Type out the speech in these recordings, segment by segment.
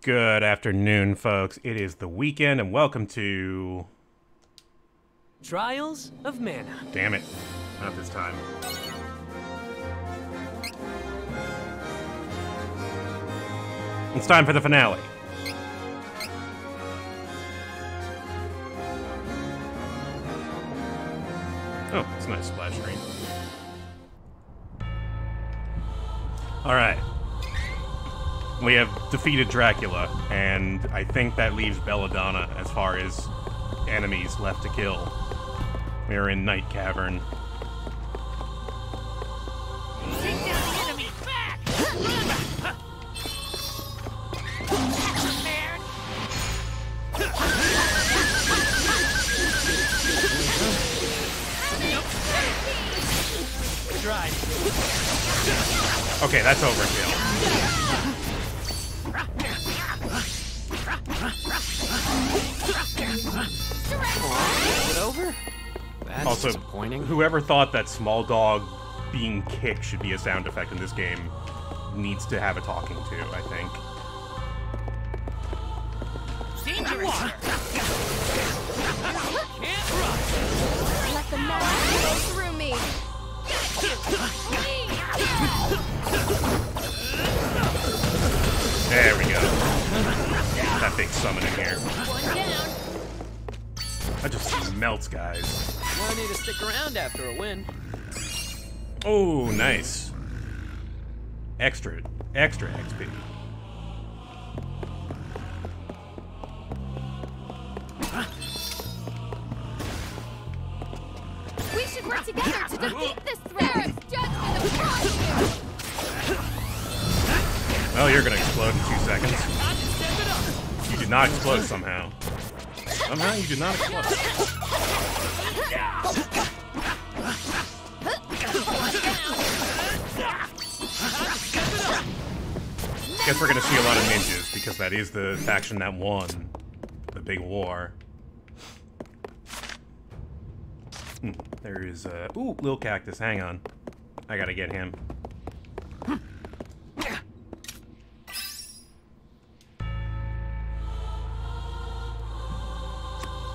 Good afternoon, folks. It is the weekend, and welcome to... Trials of Mana. Damn it. Not this time. It's time for the finale. Oh, it's a nice splash screen. Alright. We have defeated Dracula, and I think that leaves Belladonna as far as enemies left to kill. We're in Night Cavern. Take down the enemy! Back! Prepared! Tried. Okay, that's overkill. Is it over? That's Also, disappointing. whoever thought that small dog being kicked should be a sound effect in this game needs to have a talking to, I think. Danger water! Can't run. Let the magic flow through me. There we go. That big summon in here. One down! That just melts, guys. No need to stick around after a win. Oh, nice. Extra XP. We should work together to defeat this threat. Judge me the prize. Well, you're gonna explode in 2 seconds. You did not explode somehow. Somehow you did not explode. Guess we're gonna see a lot of ninjas, because that is the faction that won the big war. There is ooh, Lil Cactus, hang on. I gotta get him.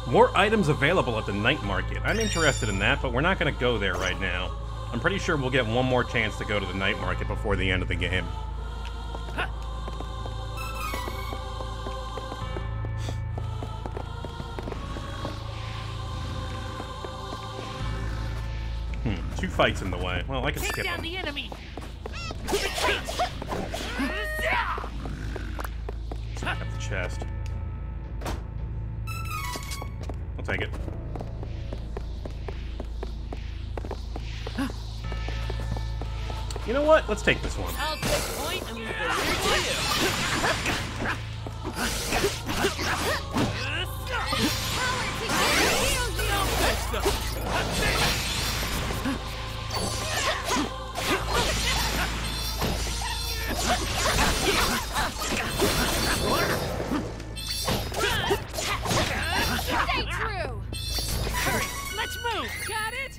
More items available at the night market. I'm interested in that, but we're not gonna go there right now. I'm pretty sure we'll get one more chance to go to the night market before the end of the game. Two fights in the way. Well, I can Take skip down them. the enemy! Pick up the chest. I'll take it. You know what? Let's take this one. I'll take point and leave the rear Stay true. Hurry! Let's move! Got it?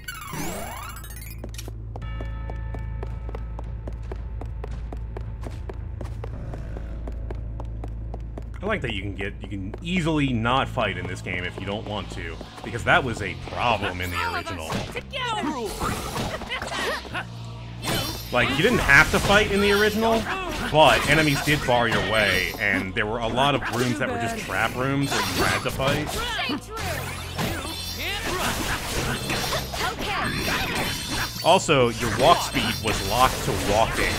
I like that you can easily not fight in this game if you don't want to, because that was a problem in the original. Together! Like, you didn't have to fight in the original, but enemies did bar your way, and there were a lot of rooms that were just trap rooms where you had to fight. Stay true. Okay. Also, your walk speed was locked to walking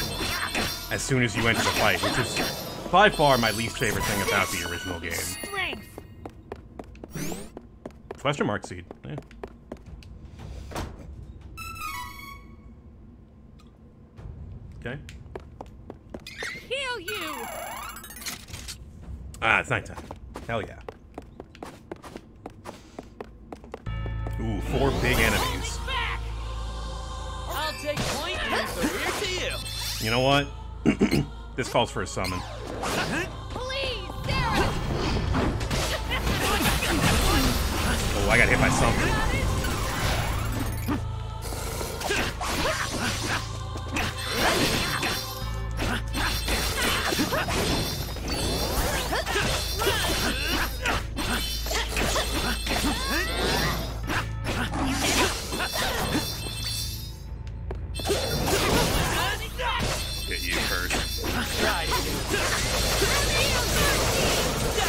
as soon as you entered the fight, which is by far my least favorite thing about the original game. Strength! Question mark seed. Yeah. Okay. Heal you! Ah, it's nighttime. Hell yeah. Ooh, 4 big enemies. Back! I'll take point and leave the rear to you. You know what? This calls for a summon. Please, Sarah. Oh, I got hit by something.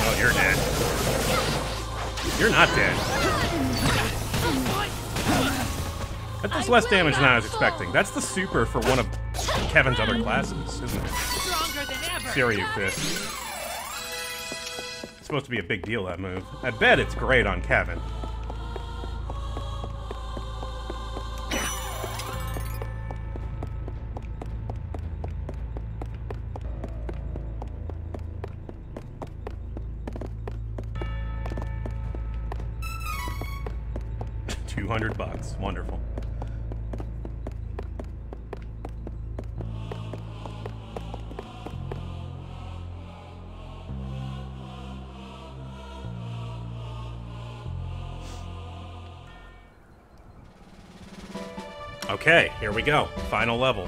Oh, you're dead. You're not dead. That does less damage than I was expecting. That's the super for one of Kevin's other classes, isn't it? Stronger than ever. Serious Fist. It's supposed to be a big deal, that move. I bet it's great on Kevin. $200. Wonderful. Okay, here we go. Final level.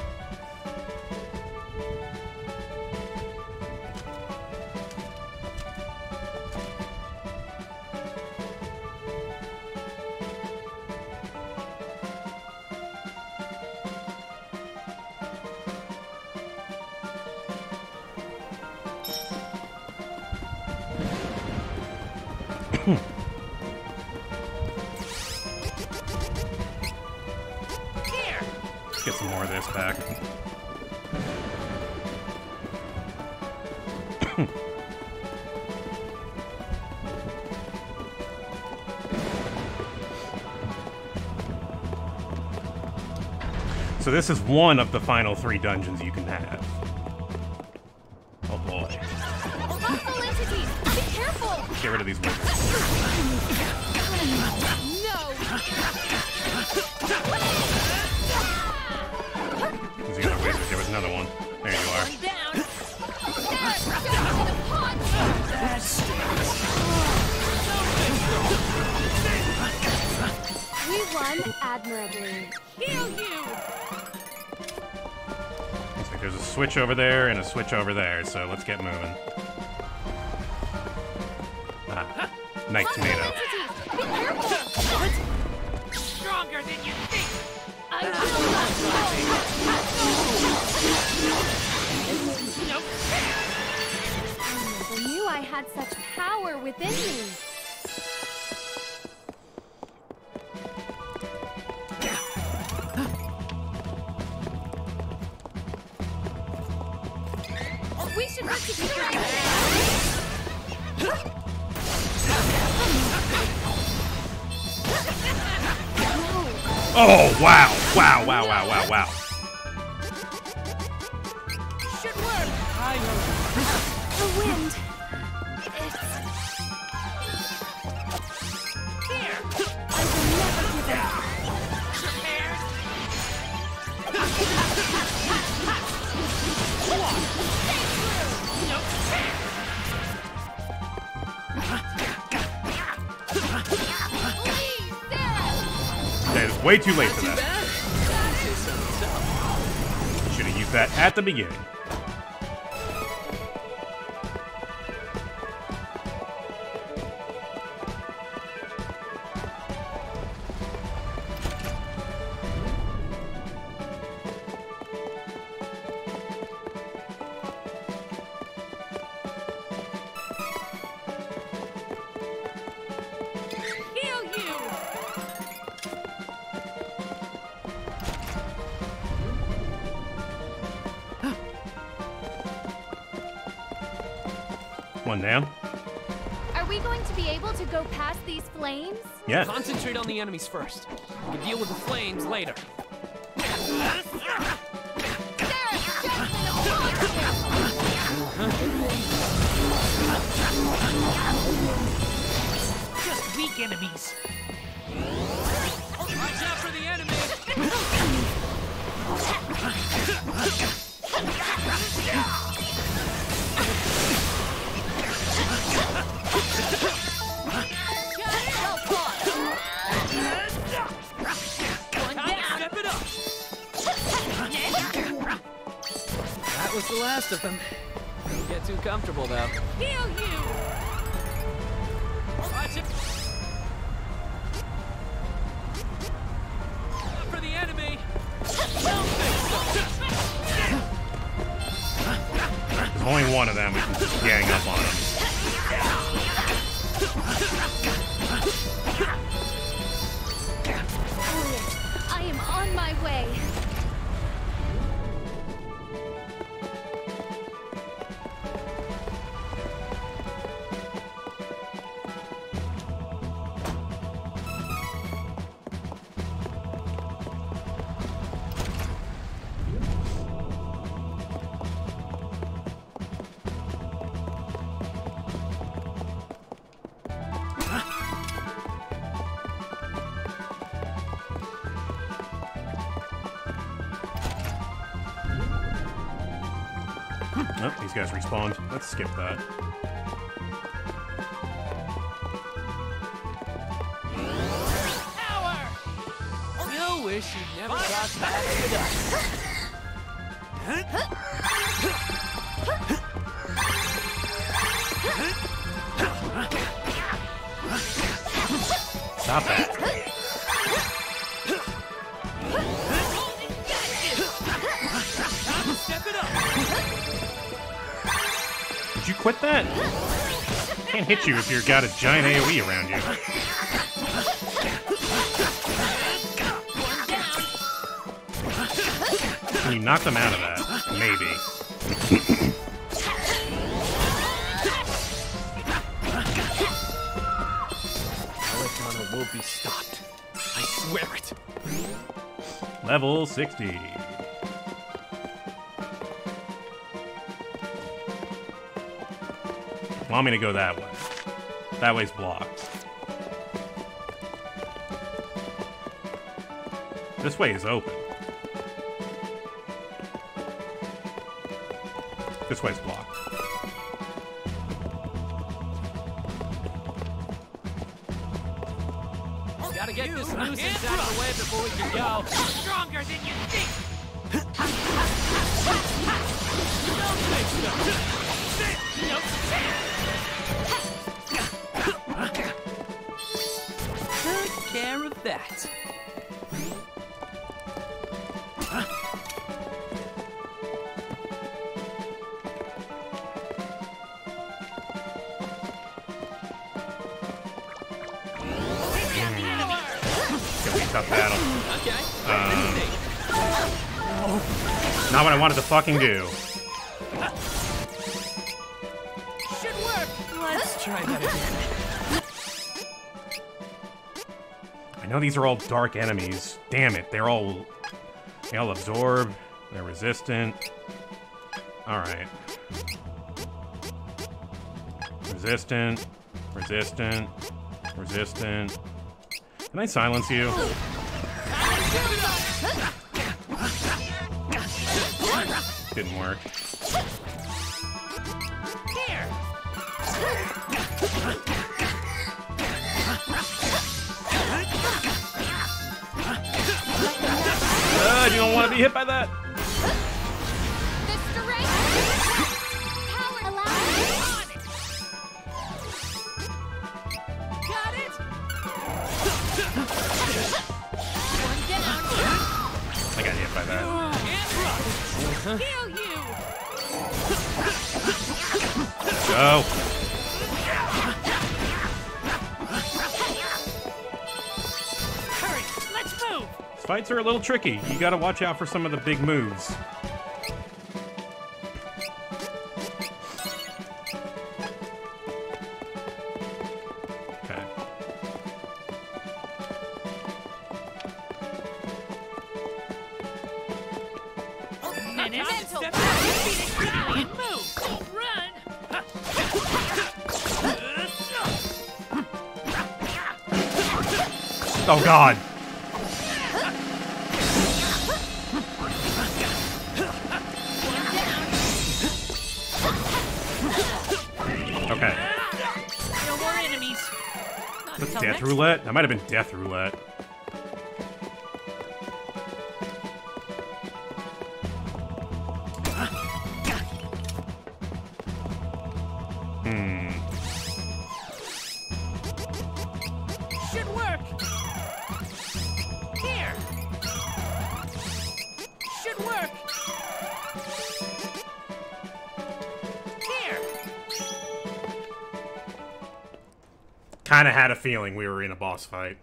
Let's get some more of this back. So this is one of the final 3 dungeons you can have. Oh boy. Hostile entities! Be careful! Get rid of these wizards. No! Who's the other wizard? There was another one. There you are. One down. We won admirably. Heal you. Looks like there's a switch over there and a switch over there, so let's get moving. Ah, night tomato. Entities! Be careful! Stronger than you think. I will Nope. I never knew I had such power within me. We should work together. Oh, wow. Wow, wow, wow, wow, wow. Should work. The wind. Here. I will never give up. Prepared. Nope. Okay, it's way too late for that. Should have used that at the beginning. Heal you. One down. Are we going to be able to go past these flames? Yeah. Concentrate on the enemies first. We can deal with the flames later. Just weak enemies. Watch out for the enemy! One Time to down. step it up! That was the last of them. Don't get too comfortable, though. Heal you. Watch it! Look for the enemy! This There's only one of them. We can just gang up on them. I am on my way. Oh, these guys respawned. Let's skip that. You wish you'd never crossed paths with us. Stop that. Step it up. Did you quit that? Can't hit you if you've got a giant AoE around you. Can you knock them out of that? Maybe. Belladonna will be stopped. I swear it. Level 60. Want me to go that way? That way's blocked. This way is open. This way's blocked. Gotta get this nuisance out of the way before we can go. Stronger than you think. Take care of that. Gonna be a tough battle. Okay. Not what I wanted to fucking do. Should work. Let's try that again. I know these are all dark enemies. Damn it, they all absorb. They're resistant. Alright. Resistant. Resistant. Resistant. Can I silence you? Didn't work. Here. You don't want to be hit by that. The strength power allows Got it. one down. I got hit by that. Heal you. Go. Hurry. Let's move. These fights are a little tricky. You gotta watch out for some of the big moves. Okay. Menace. Mental. Step out. Defeat it. And move. Don't run. Oh god. Okay. No more enemies. Not That's until death next roulette? That might have been death roulette. should work. Here. Should work. Kind of had a feeling we were in a boss fight.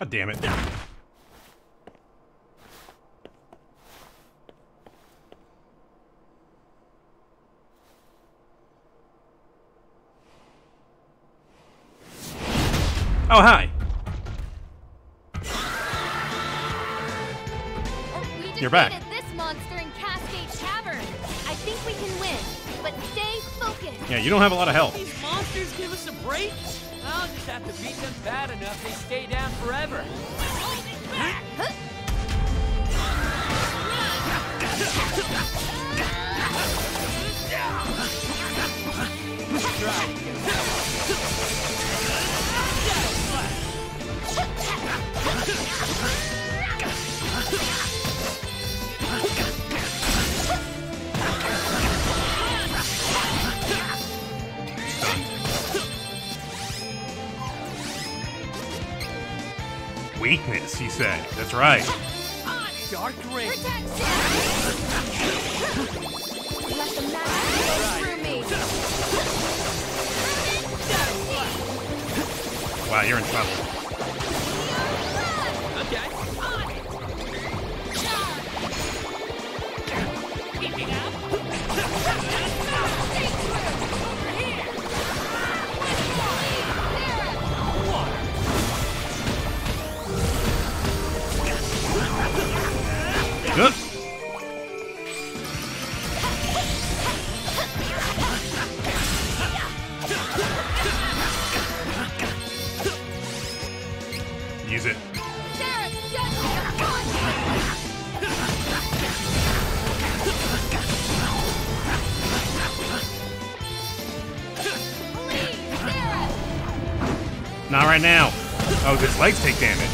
God damn it. Oh, hi. You're back. We defeated this monster in Cascade Tavern. I think we can win, but stay focused. Yeah, you don't have a lot of health. These monsters give us a break? I'll just have to beat them bad enough they stay down forever. Weakness, he said. That's right. Dark Ring. Protect Let the magic flow through me. Wow, you're in trouble. Okay. Keeping up. Good. Use it. Not right now. Oh, his legs take damage.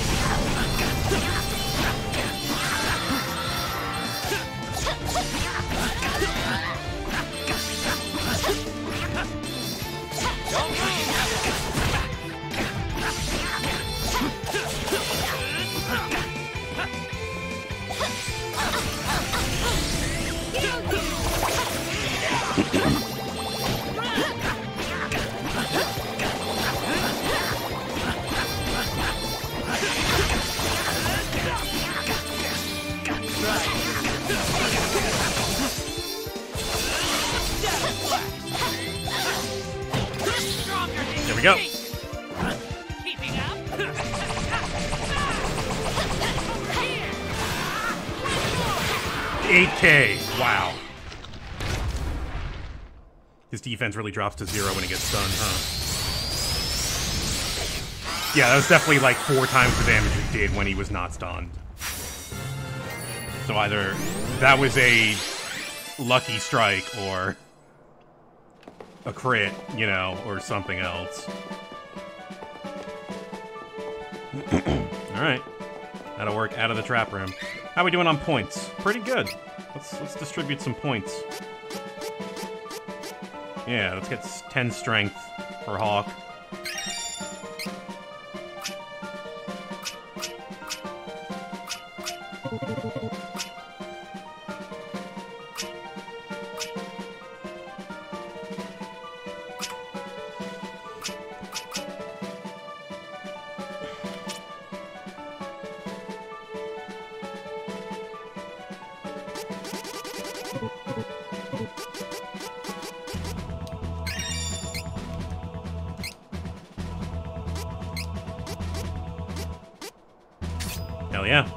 There we go. Keeping up. 8K. Wow. His defense really drops to 0 when he gets stunned, huh? Yeah, that was definitely like 4 times the damage it did when he was not stunned. So either that was a lucky strike or a crit, you know, or something else. Alright. That'll work out of the trap room. How are we doing on points? Pretty good. Let's distribute some points. Yeah, let's get 10 strength for Hawk. Hell yeah.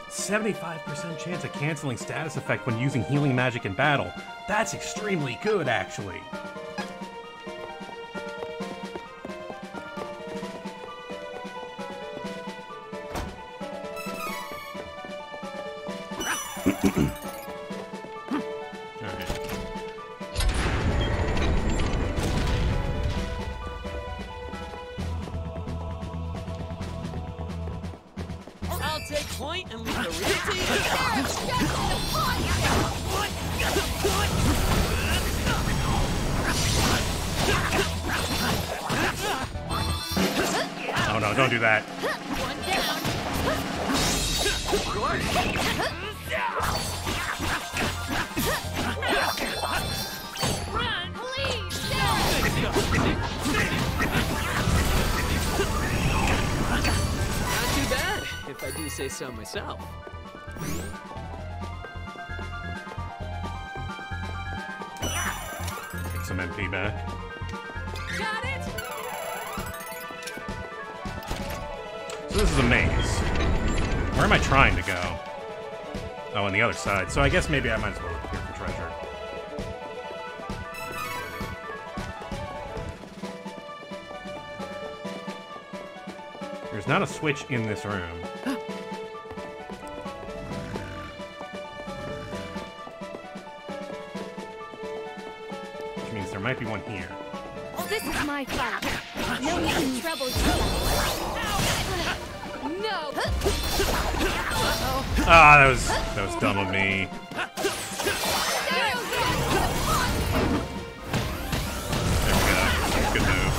%75% chance of canceling status effect when using healing magic in battle. That's extremely good, actually. don't do that. One down. Run, please. Not too bad, if I do say so myself. Get some MP back. Got it! So this is a maze. Where am I trying to go? Oh, on the other side. So I guess maybe I might as well look here for treasure. There's not a switch in this room. Which means there might be one here. This is my fault. No need to trouble you. No. Ah, that was dumb of me. There we go. Good move.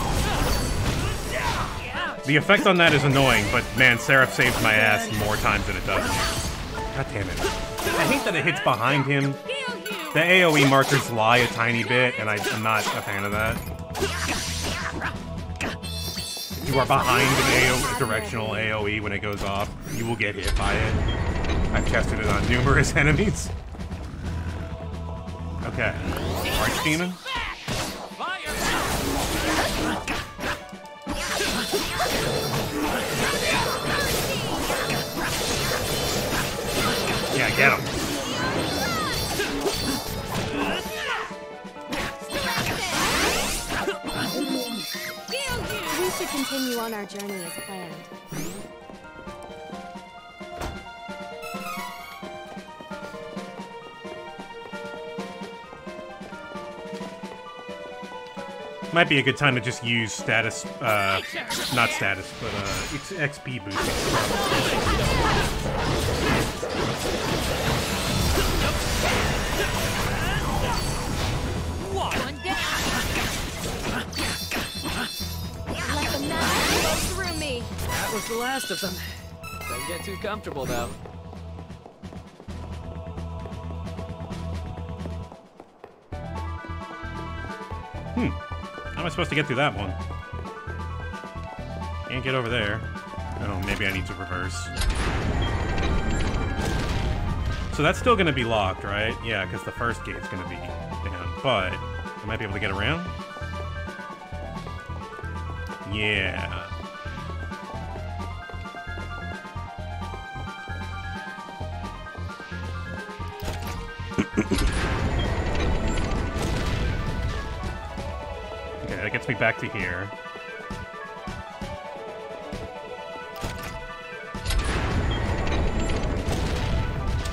The effect on that is annoying, but man, Seraph saves my ass more times than it doesn't. God damn it. I hate that it hits behind him. The AoE markers lie a tiny bit, and I'm not a fan of that. If you are behind an directional AoE when it goes off, you will get hit by it. I've tested it on numerous enemies. Okay. Archdemon? Yeah, get him. We should continue on our journey as planned. Might be a good time to just use status, not status, but XP boosting. One down. Let the magic flow through me. That was the last of them. Don't get too comfortable, though. How am I supposed to get through that one? Can't get over there. Oh, maybe I need to reverse. So that's still going to be locked, right? Yeah, because the first gate's going to be down. But I might be able to get around? Yeah. Okay, that gets me back to here.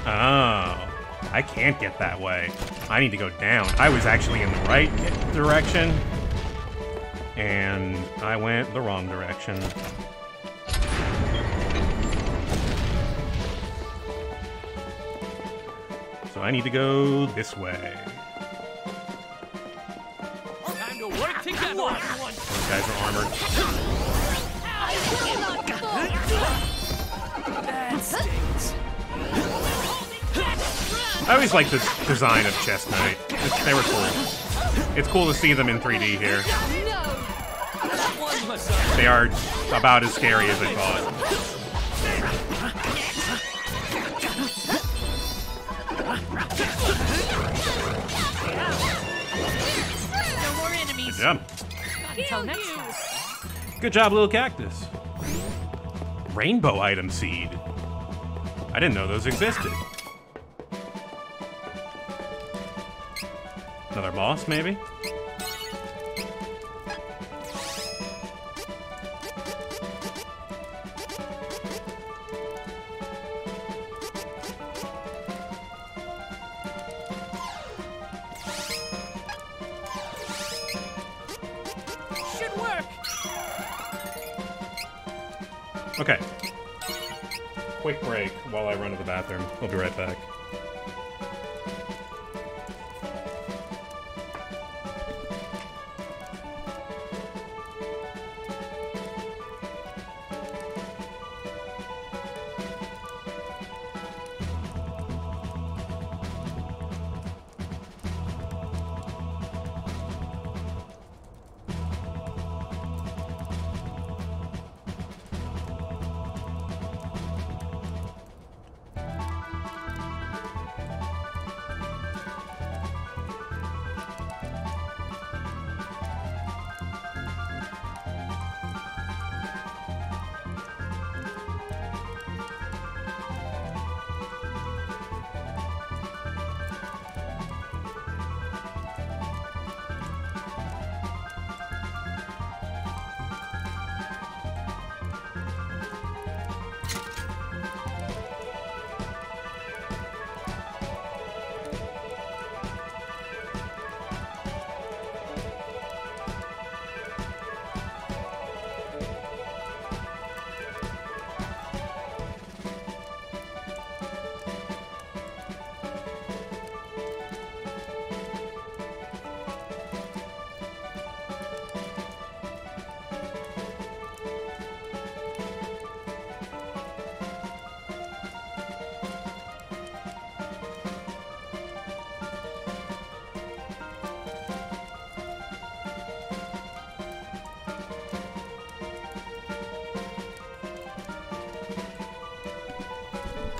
Oh, I can't get that way. I need to go down. I was actually in the right direction, and I went the wrong direction. So I need to go this way. Time to work together, everyone! Those guys are armored. That stings. I always like the design of Chest Knight. They were cool. It's cool to see them in 3D here. One must They are about as scary as I thought. No more enemies! Good job. Until next time. Good job, little cactus. Rainbow item seed. I didn't know those existed. Another boss, maybe? Should work! Okay. Quick break while I run to the bathroom. We'll be right back.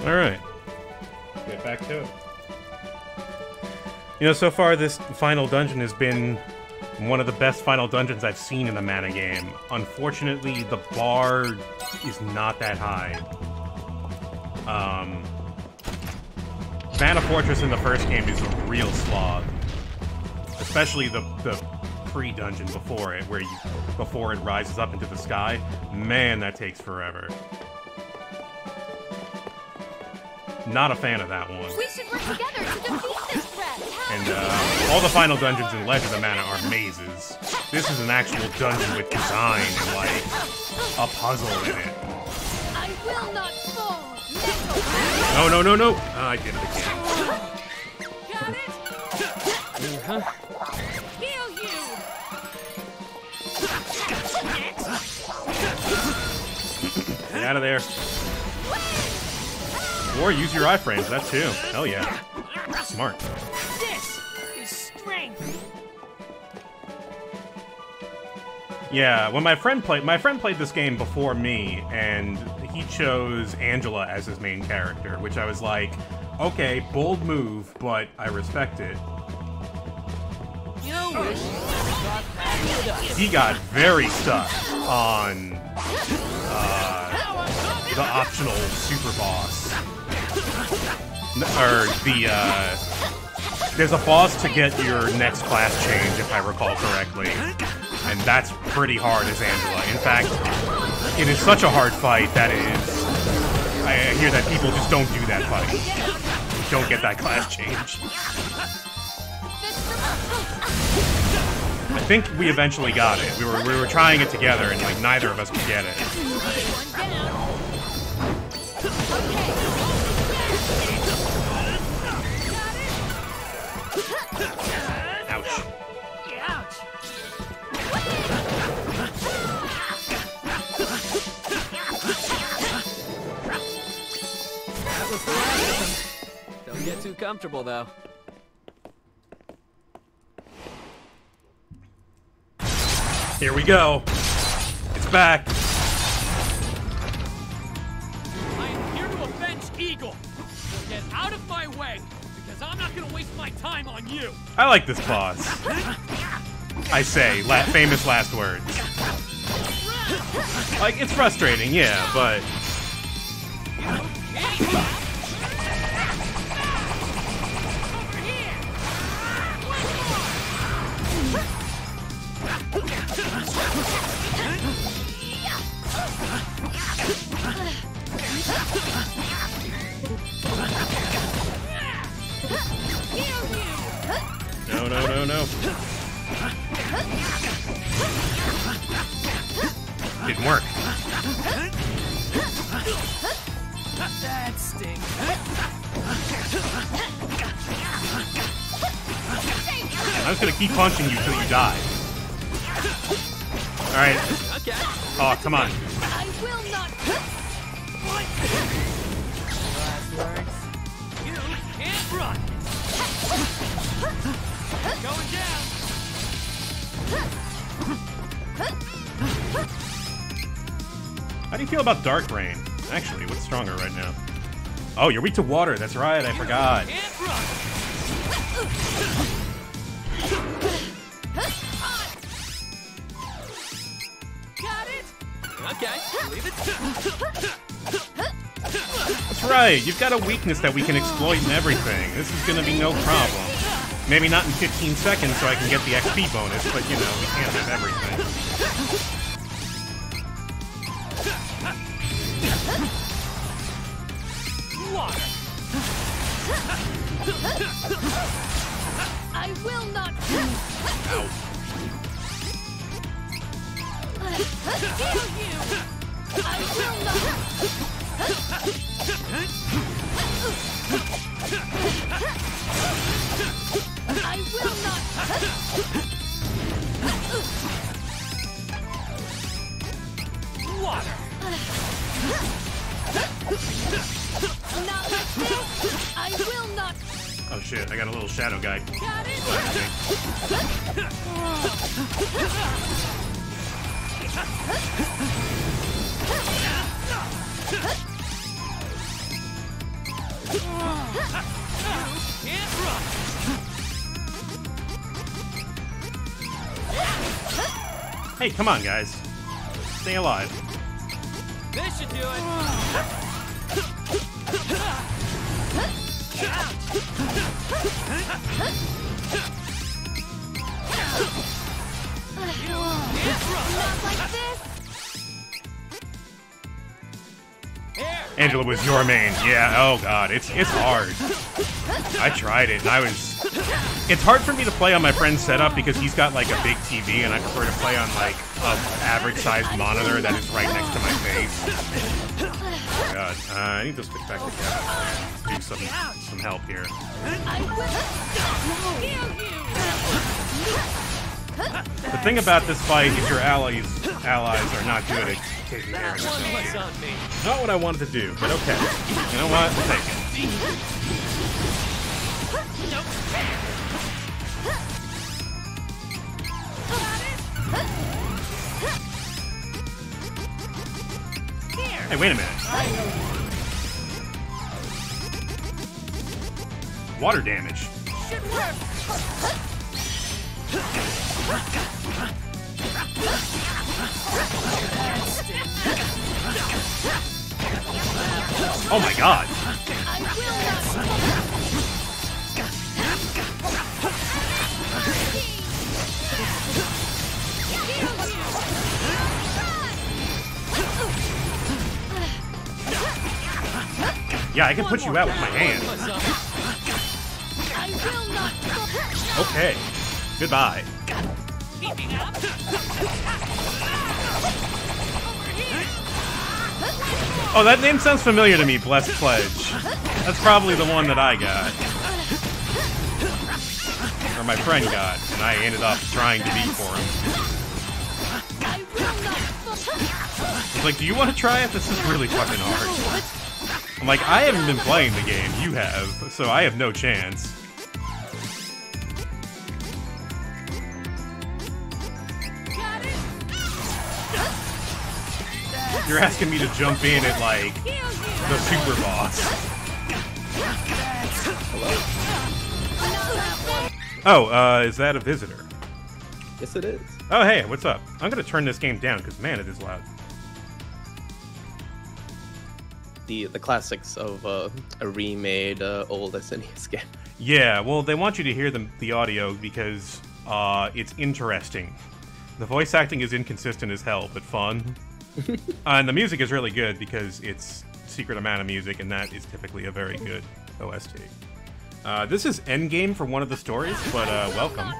Alright. Get back to it. You know, so far this final dungeon has been one of the best final dungeons I've seen in a mana game. Unfortunately, the bar is not that high. Mana Fortress in the first game is a real slog. Especially the pre-dungeon before it, before it rises up into the sky. Man, that takes forever. Not a fan of that one. We should work together to defeat this threat. And all the final dungeons in Legend of Mana are mazes. This is an actual dungeon with design and like a puzzle in it. I will not fall. No, no, no, no! I did it again. Got it? Heal you! Get out of there. Or use your iframes, that too. Hell yeah. Smart. This is strength! Yeah, when my friend played this game before me, and he chose Angela as his main character, which I was like, okay, bold move, but I respect it. You wish He got very stuck on the optional super boss. Or there's a boss to get your next class change, if I recall correctly. And that's pretty hard as Angela. In fact, it is such a hard fight that I hear that people just don't do that fight. Don't get that class change. I think we eventually got it. We were trying it together, and like neither of us could get it. Ouch. that was the last of them. Don't get too comfortable, though. Here we go. It's back. I am here to avenge Eagle. So get out of my way, because I'm not gonna waste my time on you. I like this boss. I say, famous last words. Like, it's frustrating, yeah, but... Over here. No, no, no, no. Didn't work. That stinks. I'm just gonna keep punching you till you die. Alright. Okay. Oh, come on. I will not. Last words. You can't run. Going down. How do you feel about Dark Rain? Actually, what's stronger right now? Oh, you're weak to water. That's right. I forgot. Can't run. Got it. Okay. Leave it. That's right. You've got a weakness that we can exploit in everything. This is gonna be no problem. Maybe not in 15 seconds so I can get the XP bonus, but you know, we can't have everything. Water. I will not. Ow. Heal you. I will not. I will not. Water. Not like this. I will not. Oh shit, I got a little shadow guy. Got it. Can't run. Hey, come on, guys. Stay alive. This should do it. Not like this. Here. Angela was your main. Yeah, oh god, it's hard. I tried it, and I was... It's hard for me to play on my friend's setup because he's got, like, a big TV, and I prefer to play on, like, a average-sized monitor that is right next to my face. Oh god, I need to switch back to cat and do some help here. The thing about this fight is your allies are not good at taking care of One yourself less here. on me. Not what I wanted to do, but okay. You know what? We'll take it. Hey, wait a minute. Water damage. Should work. Oh my god. I will Yeah, I can put you out with my hand. I will not. Okay. Goodbye. Keeping up. Oh, that name sounds familiar to me, Blessed Pledge. That's probably the one that I got. Or my friend got, and I ended up trying to beat for him. I will not. He's like, do you want to try it? This is really fucking hard. I'm like, I haven't been playing the game, you have, so I have no chance. You're asking me to jump in at, like, the super boss. Oh, is that a visitor? Yes, it is. Oh, hey, what's up? I'm gonna turn this game down, because, man, it is loud. The classics of a remade old SNES game. Yeah, well, they want you to hear the audio because it's interesting. The voice acting is inconsistent as hell, but fun. And the music is really good because it's Secret of Mana music, and that is typically a very good OST. This is endgame for one of the stories, but welcome.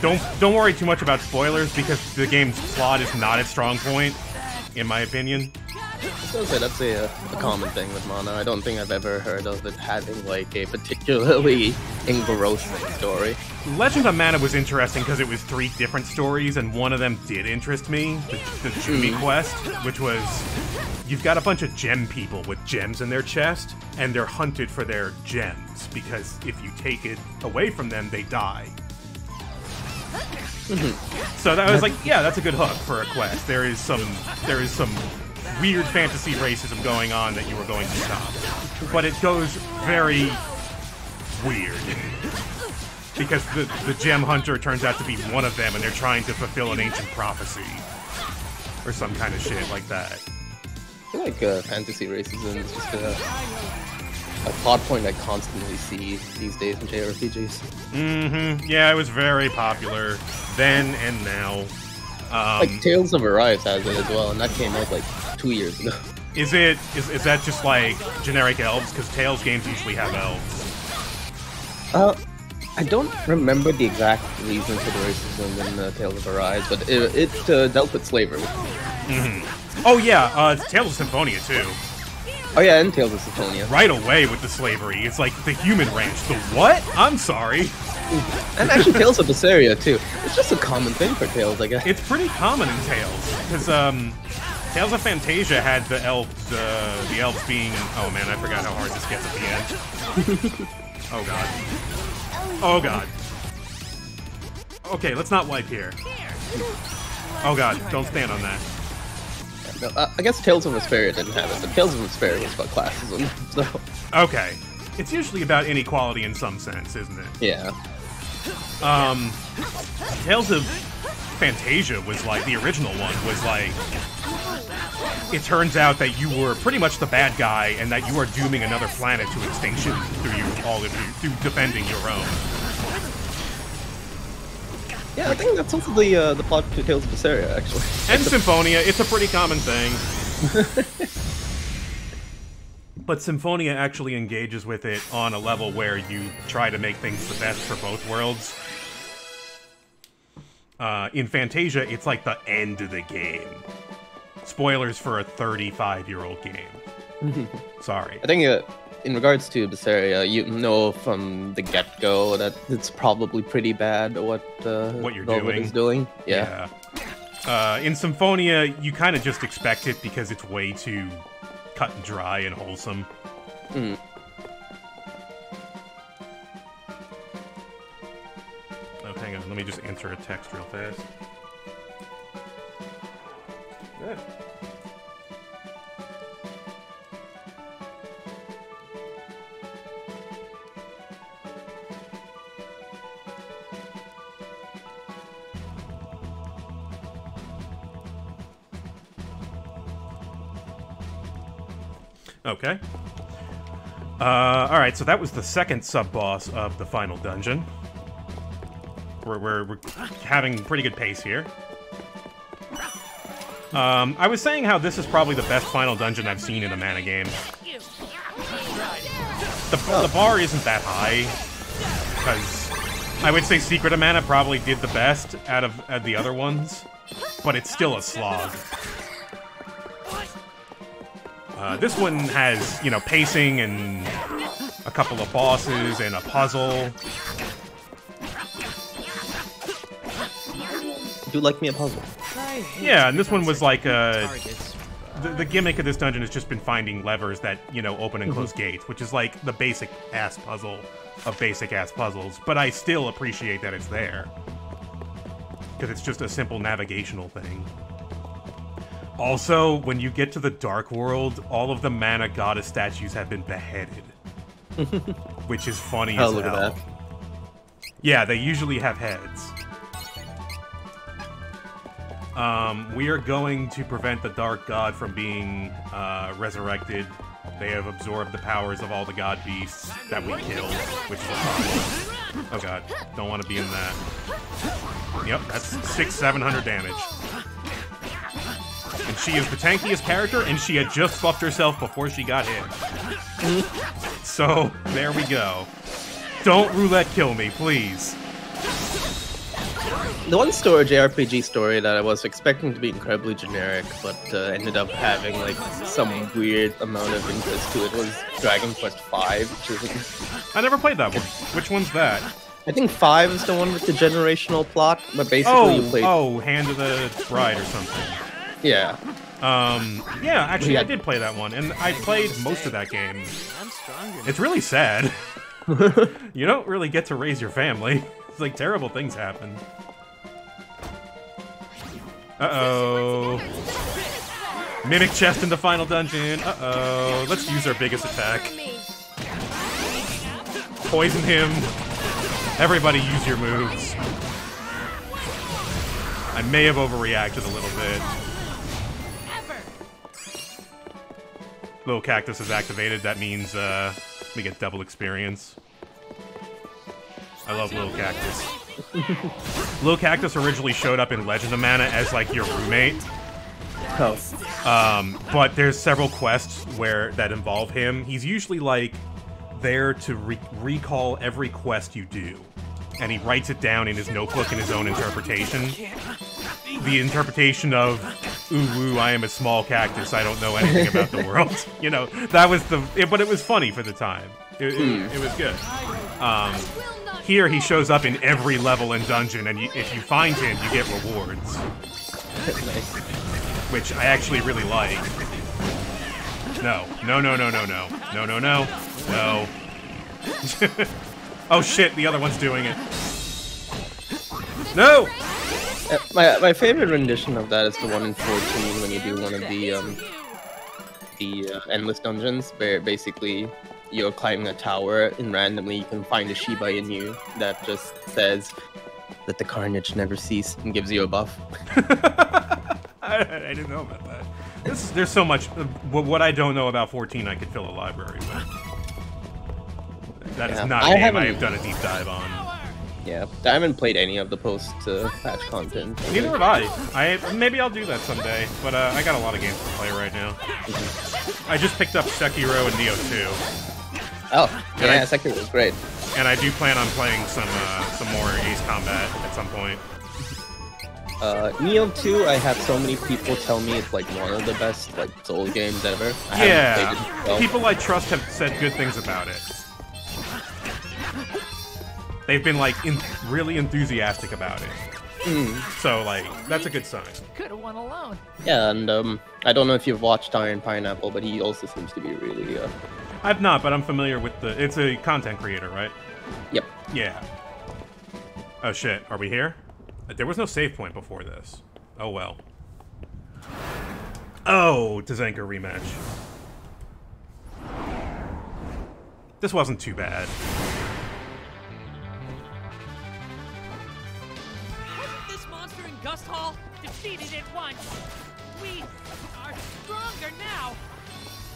Don't worry too much about spoilers because the game's plot is not its strong point, in my opinion. I was gonna say that's a common thing with Mana. I don't think I've ever heard of it having like a particularly engrossing story. Legend of Mana was interesting because it was 3 different stories, and one of them did interest me, the Jumi quest, which was, you've got a bunch of gem people with gems in their chest, and they're hunted for their gems, because if you take it away from them, they die. So that was like, yeah, that's a good hook for a quest. There is some weird fantasy racism going on that you were going to stop. But it goes very weird. Because the gem hunter turns out to be one of them, and they're trying to fulfill an ancient prophecy. Or some kind of shit like that. I feel like fantasy racism is just a plot point I constantly see these days in JRPGs. Mm-hmm. Yeah, it was very popular then and now. Like Tales of Arise has it as well, and that came out like 2 years ago. Is that just like generic elves? Because Tales games usually have elves. I don't remember the exact reason for the racism in Tales of Arise, but it dealt with slavery. Mm-hmm. Oh yeah, Tales of Symphonia too. Oh yeah, and Tales of Symphonia. Right away with the slavery. It's like the human ranch. The what? I'm sorry. And actually Tales of Berseria too. It's just a common thing for Tales, I guess. It's pretty common in Tales, because Tales of Fantasia had the elves being. Oh man, I forgot how hard this gets at the end. Oh god. Oh god. Okay, let's not wipe here. Oh god, don't stand on that. No, I guess Tales of Vesperia didn't have it, but Tales of Vesperia was about classism, so... Okay. It's usually about inequality in some sense, isn't it? Yeah. Tales of Fantasia was like, the original one was like, it turns out that you were pretty much the bad guy and that you are dooming another planet to extinction through defending your own. Yeah, I think that's also the plot to Tales of Vesperia, actually. And Symphonia, it's a pretty common thing. But Symphonia actually engages with it on a level where you try to make things the best for both worlds. In Fantasia, it's like the end of the game. Spoilers for a 35-year-old game. Sorry. I think in regards to Vesperia, you know from the get-go that it's probably pretty bad what you're Velvet is doing. Yeah. In Symphonia, you kind of just expect it because it's way too cut and dry and wholesome. Mm. Oh, hang on. Let me just answer a text real fast. Good. Okay. Alright, so that was the second sub-boss of the final dungeon. We're having pretty good pace here. I was saying how this is probably the best final dungeon I've seen in a mana game. The bar isn't that high, because I would say Secret of Mana probably did the best out of the other ones, but it's still a slog. This one has, you know, pacing and a couple of bosses and a puzzle. Do like me a puzzle. Yeah, and this one was like the gimmick of this dungeon has just been finding levers that, you know, open and close gates, which is like the basic ass puzzle of basic ass puzzles, but I still appreciate that it's there. Because it's just a simple navigational thing. Also, when you get to the Dark World, all of the mana goddess statues have been beheaded. Which is funny as look hell. at that. Yeah, they usually have heads. We are going to prevent the Dark God from being resurrected. They have absorbed the powers of all the god beasts that we killed, which is a problem. Oh god, don't want to be in that. Yep, that's 600-700 damage. And she is the tankiest character, and she had just buffed herself before she got hit. So, there we go. Don't roulette kill me, please. The one JRPG story that I was expecting to be incredibly generic, but ended up having like some weird amount of interest to it was Dragon Quest V, which is... I never played that one. Which one's that? I think 5 is the one with the generational plot, but basically you play... Oh, Hand of the Bride or something. Yeah. Yeah, actually, I did play that one, and I played most of that game. It's really sad. You don't really get to raise your family. It's like terrible things happen. Uh-oh. Mimic chest in the final dungeon. Uh-oh. Let's use our biggest attack. Poison him. Everybody use your moves. I may have overreacted a little bit. Little Cactus is activated. That means we get double experience. I love Little Cactus. Little Cactus originally showed up in Legend of Mana as like your roommate. Oh. But there's several quests that involve him. He's usually like there to recall every quest you do. And he writes it down in his notebook in his own interpretation. The interpretation of, ooh, I am a small cactus, I don't know anything about the world. You know, that was but it was funny for the time. It was good. Here he shows up in every level and dungeon, and if you find him, you get rewards. Nice. Which I actually really like. No. Oh shit, the other one's doing it. No! My favorite rendition of that is the one in 14 when you do one of the endless dungeons, where basically you're climbing a tower and randomly you can find a Shiba Inu that just says "Let the carnage never cease" and gives you a buff. I didn't know about that. There's so much. What I don't know about 14, I could fill a library with. That is not a game I have done a deep dive on. Yeah, I haven't played any of the post-patch content. Neither have I. Maybe I'll do that someday, but I got a lot of games to play right now. I just picked up Sekiro and Nioh 2. Oh, yeah, Sekiro is great. And I do plan on playing some more Ace Combat at some point. Nioh 2, I have so many people tell me it's like one of the best like Soul games ever. People I trust have said good things about it. They've been like really enthusiastic about it. So like that's a good sign. Could have won alone. Yeah, and I don't know if you've watched Iron Pineapple, but he also seems to be really. I've not, but I'm familiar with the. It's a content creator, right? Yep. Yeah. Oh shit, are we here? There was no save point before this. Oh well. Oh, Tzenka rematch. This wasn't too bad. Wasn't this monster in Gust Hall? Defeated it once. We are stronger now.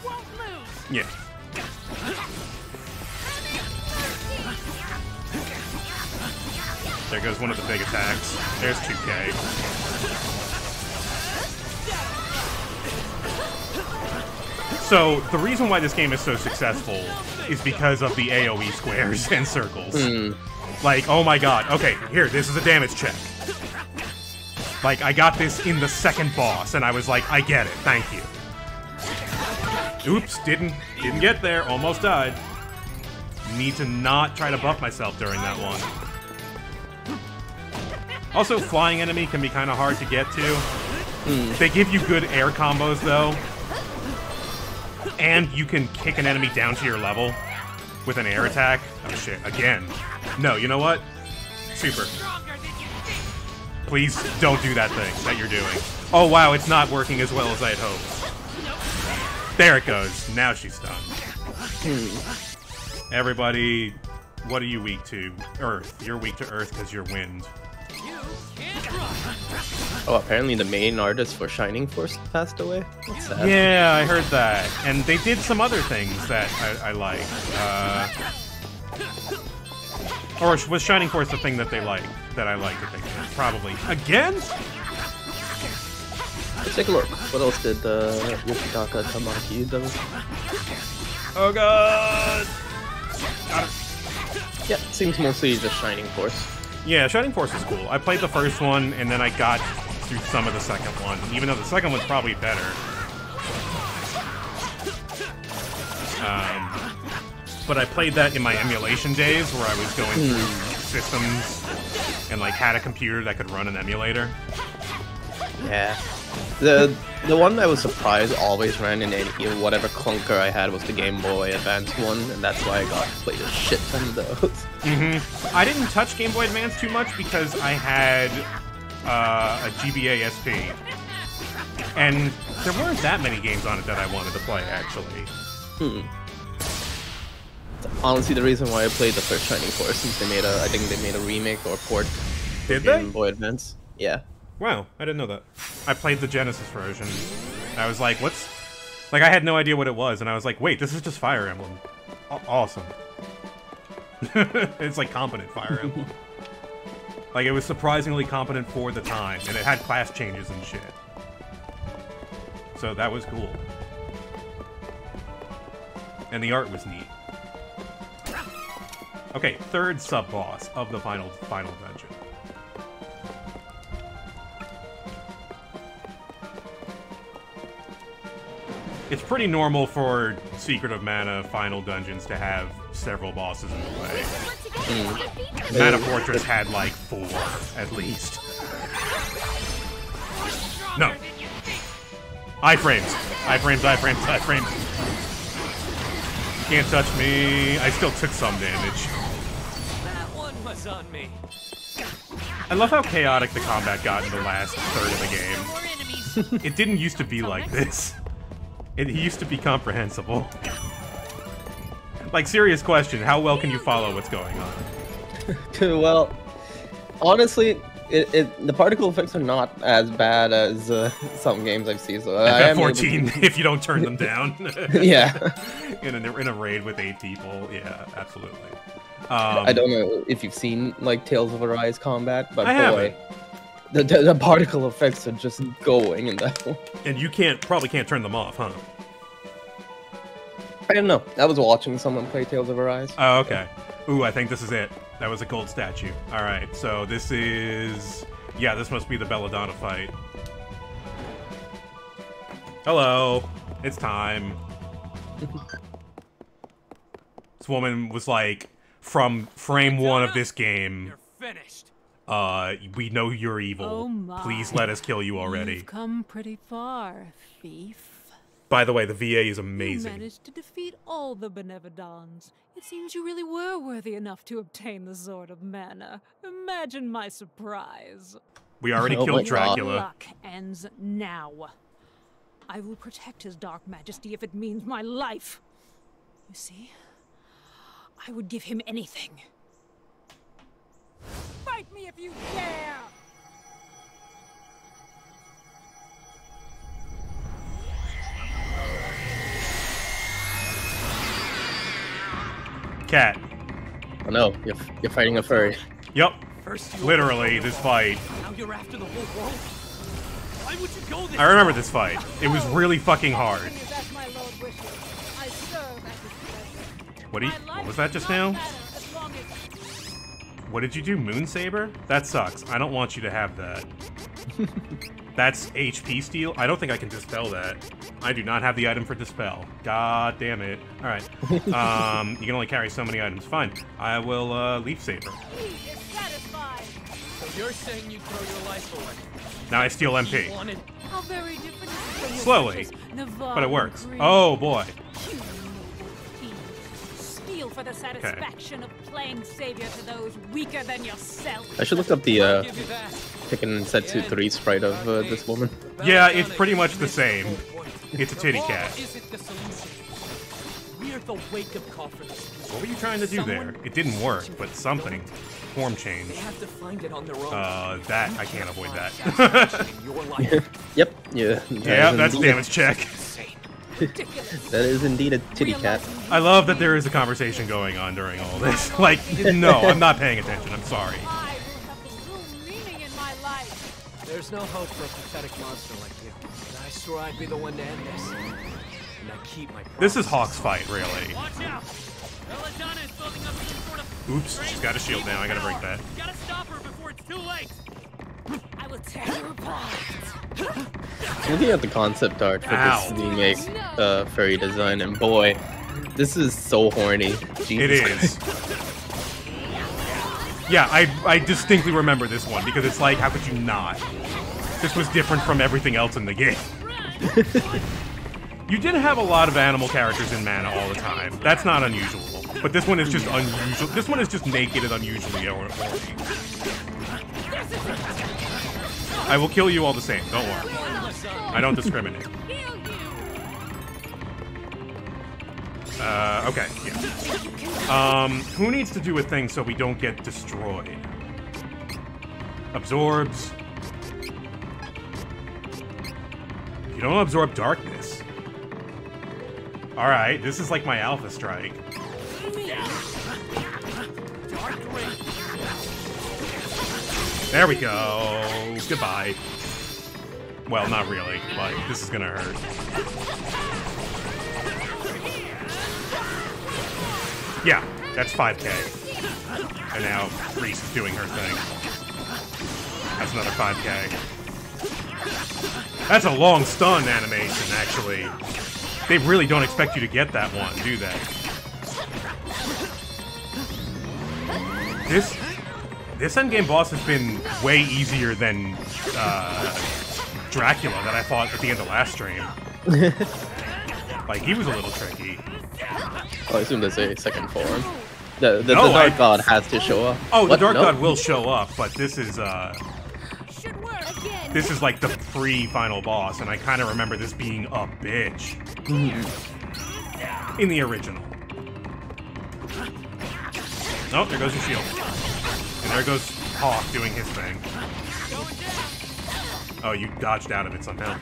Won't lose. Yeah. There goes one of the big attacks. There's 2K. So, the reason why this game is so successful is because of the AoE squares and circles. Like, oh my god. Okay, here, this is a damage check. Like, I got this in the second boss, and I was like, I get it, thank you. Oops, didn't get there, almost died. Need to not try to buff myself during that one. Also, flying enemy can be kind of hard to get to. They give you good air combos, though. And you can kick an enemy down to your level with an air attack. Oh shit, again. No, you know what? Super. Please don't do that thing that you're doing. Oh wow, it's not working as well as I had hoped. There it goes. Now she's stunned. Everybody, what are you weak to? Earth. You're weak to Earth because you're wind. Oh, apparently the main artist for Shining Force passed away? What's that? Yeah, I heard that. And they did some other things that I like. Or was Shining Force the thing that they liked? That I liked that they did? Probably. Again? Let's take a look. What else did Yoshitaka Tamaki do? Oh god! Got it. Yeah, seems mostly just Shining Force. Yeah, Shining Force is cool. I played the first one, and then I got through some of the second one, even though the second one's probably better. But I played that in my emulation days, where I was going through systems and like had a computer that could run an emulator. Yeah. The one I was surprised always ran in whatever clunker I had was the Game Boy Advance one, and that's why I got to play a shit ton of those. I didn't touch Game Boy Advance too much because I had a GBA SP. And there weren't that many games on it that I wanted to play, actually. Honestly, the reason why I played the first Shining Force is I think they made a remake or port for Game Boy Advance. Yeah. Wow, I didn't know that. I played the Genesis version. I was like, what's... Like, I had no idea what it was, and I was like, wait, this is just Fire Emblem. Awesome. It's like competent Fire Emblem. Like, it was surprisingly competent for the time, and it had class changes and shit. So that was cool. And the art was neat. Okay, third sub-boss of the final dungeon. It's pretty normal for Secret of Mana final dungeons to have several bosses in the way. Mana Fortress had like 4, at least. No. Iframes. Iframes, iframes, iframes. Can't touch me. I still took some damage. That one was on me. I love how chaotic the combat got in the last third of the game. More enemies It didn't used to be like this. It used to be comprehensible. Like, serious question, how well can you follow what's going on? Well, honestly, the particle effects are not as bad as some games I've seen. So I am able to- FF14, if you don't turn them down. Yeah. in a raid with 8 people, yeah, absolutely. I don't know if you've seen like Tales of Arise combat, but I boy, the particle effects are just going in that one. And you probably can't turn them off, huh? I don't know. I was watching someone play Tales of Arise. Oh, okay. Ooh, I think this is it. That was a gold statue. Alright, so this is... Yeah, this must be the Belladonna fight. Hello. It's time. This woman was like, from frame 1 of this game, You're finished. we know you're evil. Oh my. Please let us kill you already. You've come pretty far, thief. By the way, the VA is You amazing. managed to defeat all the Benevodons. It seems you really were worthy enough to obtain the Sword of Mana. Imagine my surprise. We already Oh my killed God. Dracula. Luck ends now. I will protect his dark majesty if it means my life. You see, I would give him anything. Fight me if you dare! Cat. Oh no, you're fighting a furry. Yup. First you Literally, this fight. now you're after the whole world. Why would you go this I remember this fight. It was really fucking hard. As my lord wishes, I serve at his pleasure. What was that just now? What did you do, Moonsaber? That sucks. I don't want you to have that. That's HP steal? I don't think I can dispel that. I do not have the item for dispel. God damn it. Alright. You can only carry so many items. Fine. I will, Leaf Saber. So you're saying you'd throw your life away? Now I steal You MP. wanted How very different is it from your Slowly, wishes, Navarre but it works. Green. Oh boy. You noble fiend. Steal for the satisfaction of playing savior to those weaker than yourself. I should look up the give you that. Tekken Setsu 3 sprite of this woman. Yeah, it's pretty much the same. It's a titty Navarre cat. isn't the solution. We're the wake-up call for this. What were you trying to do there? It didn't work, but something. Form change. They have to find it on their own. That, I can't avoid that. In your life. Yep, yeah. Yeah, that's indeed damage check. That is indeed a titty cat. I love that there is a conversation going on during all this. Like, no, I'm not paying attention. I'm sorry. I will have the true meaning in my life. There's no hope for a pathetic monster like you. But I swore I'd be the one to end this. And I keep my promise. This is Hawk's fight, really. Watch out! Belladonna is building up some sort of... Oops, she's got a shield now. I gotta break that. Gotta stop her before it's too late. I will tear her apart. Looking at the concept art for Ow. this remake furry design, and boy, this is so horny. Jesus It is. Yeah, I distinctly remember this one because it's like, how could you not? This was different from everything else in the game. You did have a lot of animal characters in Mana all the time. That's not unusual. But this one is just unusual. This one is just naked and unusually horny. I will kill you all the same, don't worry. I don't discriminate. Okay, yeah. Who needs to do a thing so we don't get destroyed? Absorbs. You don't absorb darkness. Alright, this is like my alpha strike. There we go. Goodbye. Well, not really, but this is gonna hurt. Yeah, that's 5k. And now Reese is doing her thing. That's another 5k. That's a long stun animation, actually. They really don't expect you to get that one, do they? This endgame boss has been way easier than Dracula that I fought at the end of last stream. Like, he was a little tricky. Oh, I assume there's a second form. The Dark God has to show up. Oh, What? the Dark No? God will show up, but this is, Should work again. This is like the pre-final boss, and I kind of remember this being a bitch. In the original. Oh, there goes your shield. And there goes Hawk doing his thing. Oh, you dodged out of it somehow.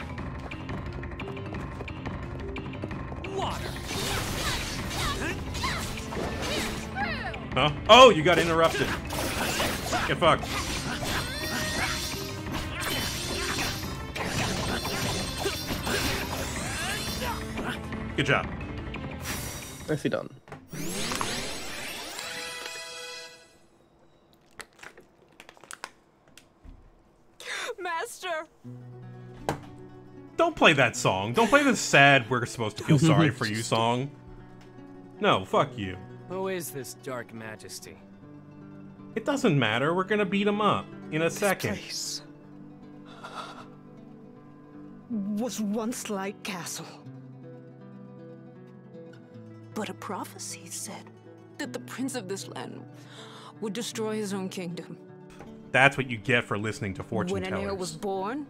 Water. Huh? Oh, you got interrupted. Get fucked. Good job. Nicely done. Master! Don't play that song. Don't play the sad "we're supposed to feel sorry for you" song. No, fuck you. Who is this Dark Majesty? It doesn't matter. We're gonna beat him up in a second. Place was once like castle. But a prophecy said that the prince of this land would destroy his own kingdom. That's what you get for listening to fortune When an heir was tellers. born,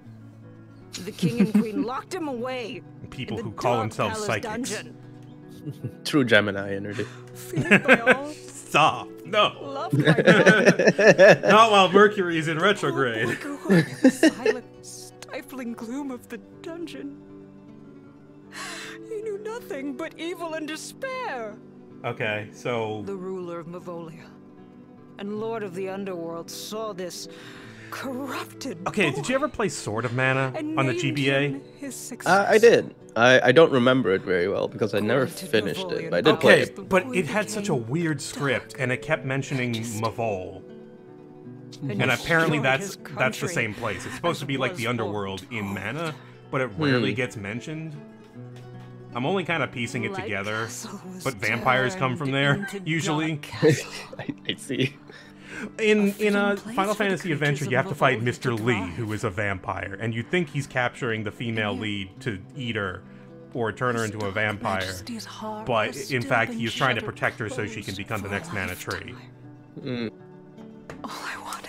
the king and queen locked him away. People in the who call dark themselves palace psychics. dungeon. True Gemini energy. Feared by all, Stop. No. loved by none. Not while Mercury's in retrograde. Like a woman in the silent, stifling gloom of the dungeon. He knew nothing but evil and despair. Okay, so The ruler of Mavolia and lord of the underworld saw this corrupted okay, boy did you ever play Sword of Mana and on the named GBA? him his successor. I did. I don't remember it very well because I never Granted finished it, Mavolian but I did play Okay, it. but it had such a weird script, and it kept mentioning Mavol. And apparently that's the same place. It's supposed to be like the underworld in Mana, but it rarely gets mentioned. I'm only kind of piecing it together, but vampires come from there, usually. I see. In fitting a place Final for the Fantasy adventure, creatures you of have to fight Mavolian to Mr. Lee, thrive. who is a vampire, and you think he's capturing the female lead to eat her or turn her into a vampire. But in fact, he is trying to protect her so she can become the next Mana Tree. All I wanted.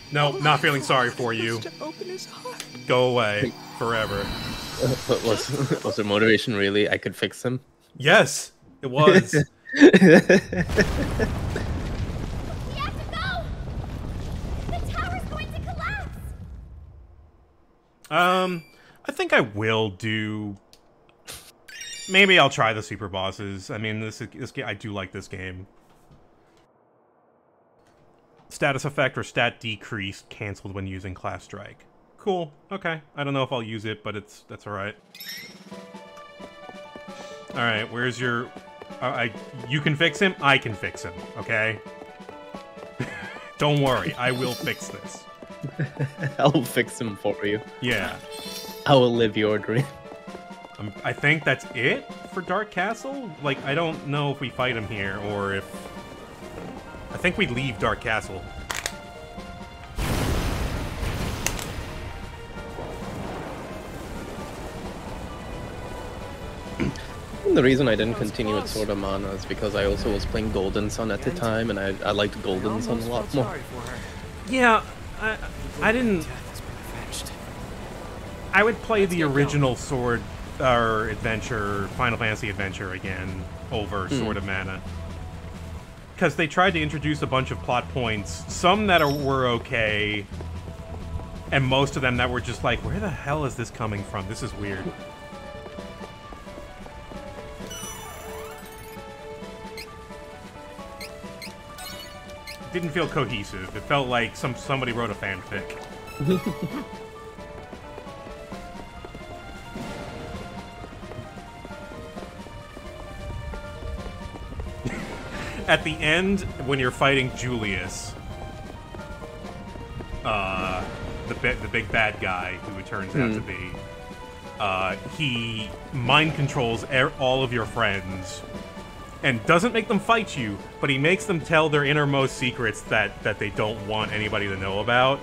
No, not feeling sorry for you. To open his heart. Go away forever. But was the motivation really I could fix him? Yes, it was. We have to go! The tower's going to collapse! I think I will do. Maybe I'll try the super bosses. I mean, this game, I do like this game. Status effect or stat decrease canceled when using class strike. Cool. Okay. I don't know if I'll use it, but that's all right. All right. Where's your? You can fix him. I can fix him. Okay. Don't worry. I will fix this. I'll fix him for you. Yeah. I will live your dream. I think that's it for Dark Castle. Like, I don't know if we fight him here or if. I think we leave Dark Castle. The reason I didn't continue with Sword of Mana is because I also was playing Golden Sun at the time, and I liked Golden Sun a lot more. Sorry for her. Yeah, I didn't. Death has been avenged. I would play the original Sword or Adventure, Final Fantasy Adventure again over Sword of Mana. Because they tried to introduce a bunch of plot points, some that were okay, and most of them that were just like, where the hell is this coming from? This is weird. Didn't feel cohesive. It felt like somebody wrote a fanfic. At the end, when you're fighting Julius, the big bad guy who it turns out to be, he mind controls all of your friends and doesn't make them fight you, but he makes them tell their innermost secrets that they don't want anybody to know about.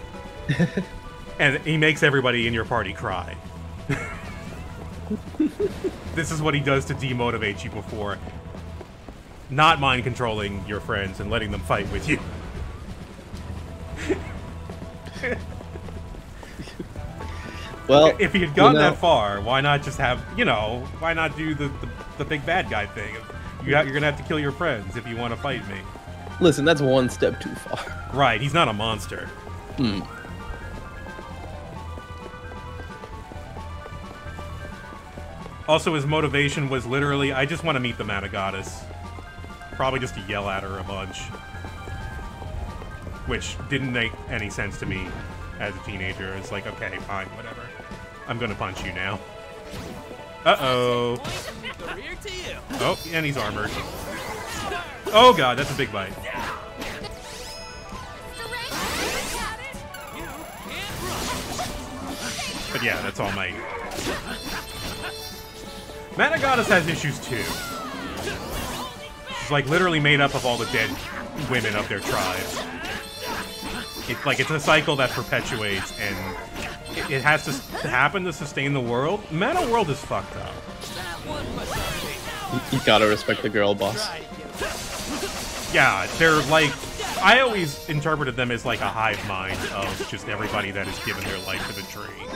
And he makes everybody in your party cry. This is what he does to demotivate you before not mind controlling your friends and letting them fight with you. Well, if he had gotten you know, that far, why not just have, why not do the big bad guy thing? You're gonna have to kill your friends if you want to fight me. listen, that's one step too far. Right, he's not a monster. Hmm. Also, his motivation was literally, I just want to meet the Mana Goddess. Probably just to yell at her a bunch. Which didn't make any sense to me as a teenager. It's like, okay, fine, whatever. I'm gonna punch you now. Uh-oh. The rear to you. Oh, and he's armored. Oh god, that's a big bite. But yeah, that's all my... Mana Goddess has issues too. She's like literally made up of all the dead women of their tribe. It's a cycle that perpetuates, and it has to happen to sustain the world. Mana World is fucked up. You gotta respect the girl boss. Yeah, they're like... I always interpreted them as like a hive mind of just everybody that has given their life to the tree. No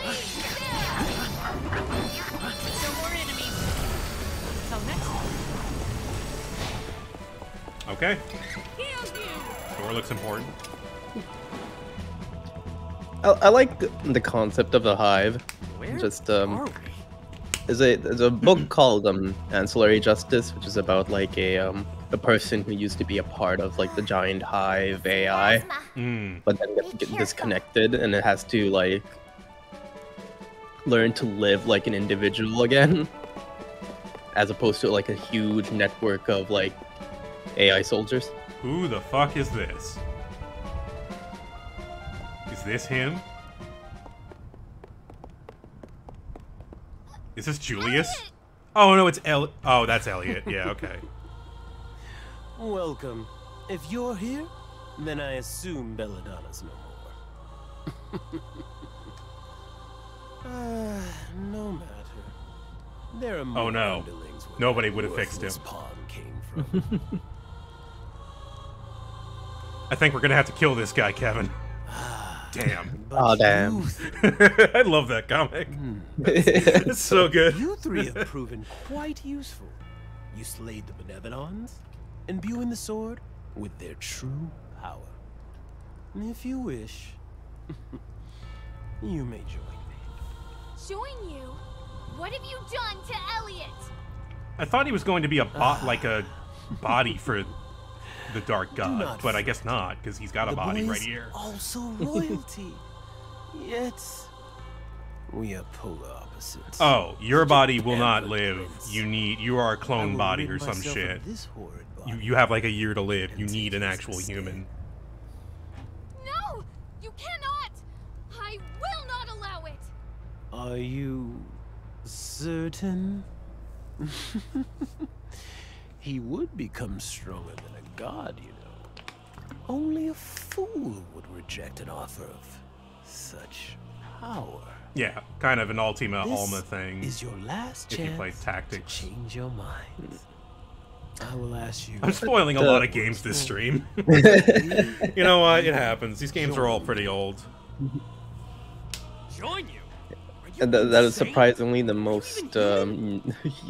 more enemies. Till next time. Okay. Door looks important. I like the concept of the hive. Just there's a book called Ancillary Justice, which is about like a person who used to be a part of like the giant hive AI, but then get disconnected, and it has to like learn to live like an individual again, as opposed to like a huge network of like AI soldiers. Who the fuck is this? Is this him? Is this Julius? Oh no, it's Oh, that's Elliot. Yeah, okay. Welcome. If you're here, then I assume Belladonna's no more. No matter. There are more Oh no. underlings where Nobody that would have fixed him. worthless pawn came from. I think we're gonna have to kill this guy, Kevin. Damn. Oh damn! I love that comic. It's so good. You three have proven quite useful. You slayed the Benevolons, imbuing the sword with their true power. If you wish, you may join me. Join you? What have you done to Elliot? I thought he was going to be a like a body for the Dark God, not but I guess not, because he's got a The body boy right is here. Also royalty. Yet we are polar opposites. Oh, your body will not Ever live. twins. You are a I clone will body rid or some myself of shit. This horrid body. You have like a year to live. You And need an take actual this human. No! You cannot! I will not allow it! Are you certain? He would become stronger than a god, you know. Only a fool would reject an offer of such power. Yeah, kind of an Ultima This Alma thing. is your last if you chance play tactics. to change your mind. I will ask you. I'm spoiling a lot of games this stream. You know what? It happens. These games are all pretty old. Join you? And that is surprisingly the most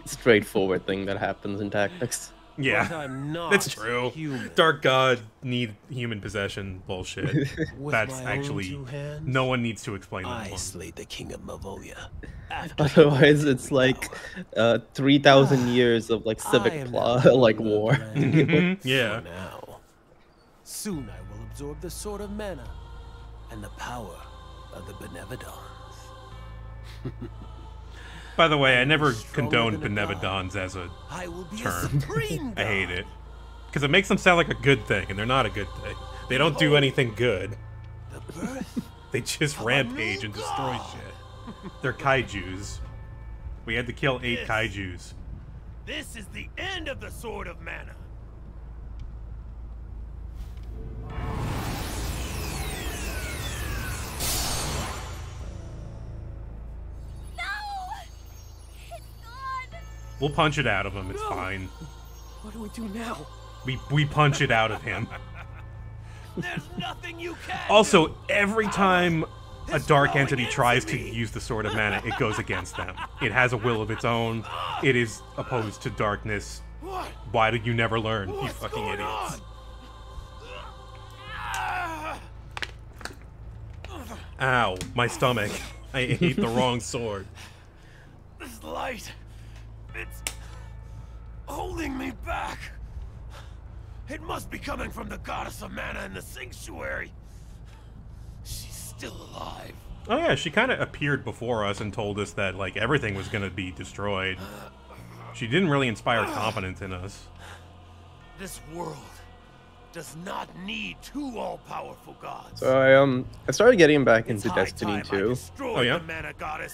straightforward thing that happens in tactics. But Yeah, I'm not that's true. human. Dark God need human possession bullshit. With That's my own actually 2 hands, no one needs to explain that I one. slayed the king of Mavolia. After Otherwise, it's like 3,000 years of like I civic am plot, not like ruler war. of the land Yeah. For now. Soon I will absorb the sword of mana and the power of the Benevolons. By the way, I never Stronger condoned than a god. Benevolons as a I will be term. a supreme I hate god. it. Because it makes them sound like a good thing, and they're not a good thing. They don't do anything good. The birth They just of a rampage new and destroy god. shit. They're kaijus. We had to kill 8 kaijus. This is the end of the Sword of Mana. No! It's gone! We'll punch it out of him, it's fine. What do we do now? We punch it out of him. There's nothing you can Also, do. every time a dark entity tries to use the Sword of Mana, it goes against them. It has a will of its own. It is opposed to darkness. Why did you never learn, you fucking idiots? Ow, my stomach. I ate the wrong sword. This light, it's holding me back. It must be coming from the goddess of mana in the sanctuary. She's still alive. Oh yeah, she kind of appeared before us and told us that, like, everything was gonna be destroyed. She didn't really inspire confidence in us. This world does not need two all-powerful gods. So I started getting back into Destiny 2. Oh yeah?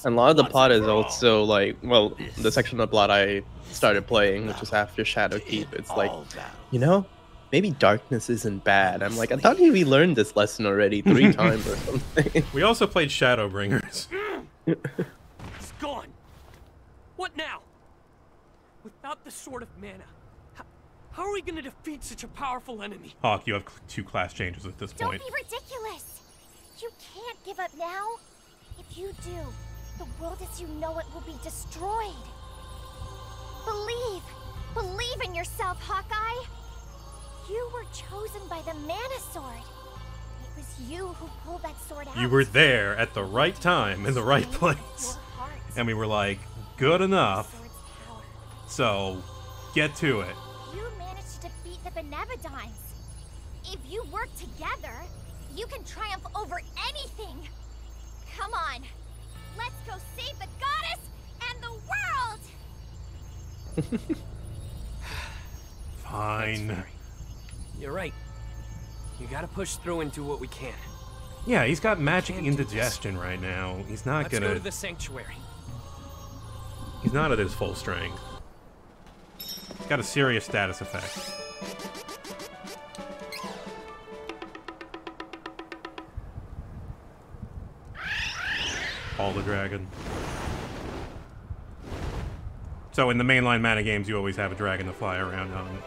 And a lot of the plot is also like, well, the section of the plot I started playing, which was after Shadowkeep. It's like, you know, maybe darkness isn't bad. I'm like, I thought we learned this lesson already 3 times or something. We also played Shadowbringers. It's gone. What now? Without the Sword of Mana, how are we gonna defeat such a powerful enemy? Hawk, you have 2 class changes at this point. Don't be ridiculous! You can't give up now. If you do, the world as you know it will be destroyed. Believe in yourself, Hawkeye. You were chosen by the Mana Sword. It was you who pulled that sword out. You were there at the right time in the right place. And we were like, good enough. So, get to it. You managed to defeat the Benevodons. If you work together, you can triumph over anything. Come on, let's go save the goddess and the world! Fine. You're right. You gotta push through and do what we can. Yeah, he's got magic indigestion right now. He's not Let's gonna... go to the sanctuary. He's not at his full strength. He's got a serious status effect. All the dragon. So in the mainline mana games, you always have a dragon to fly around on.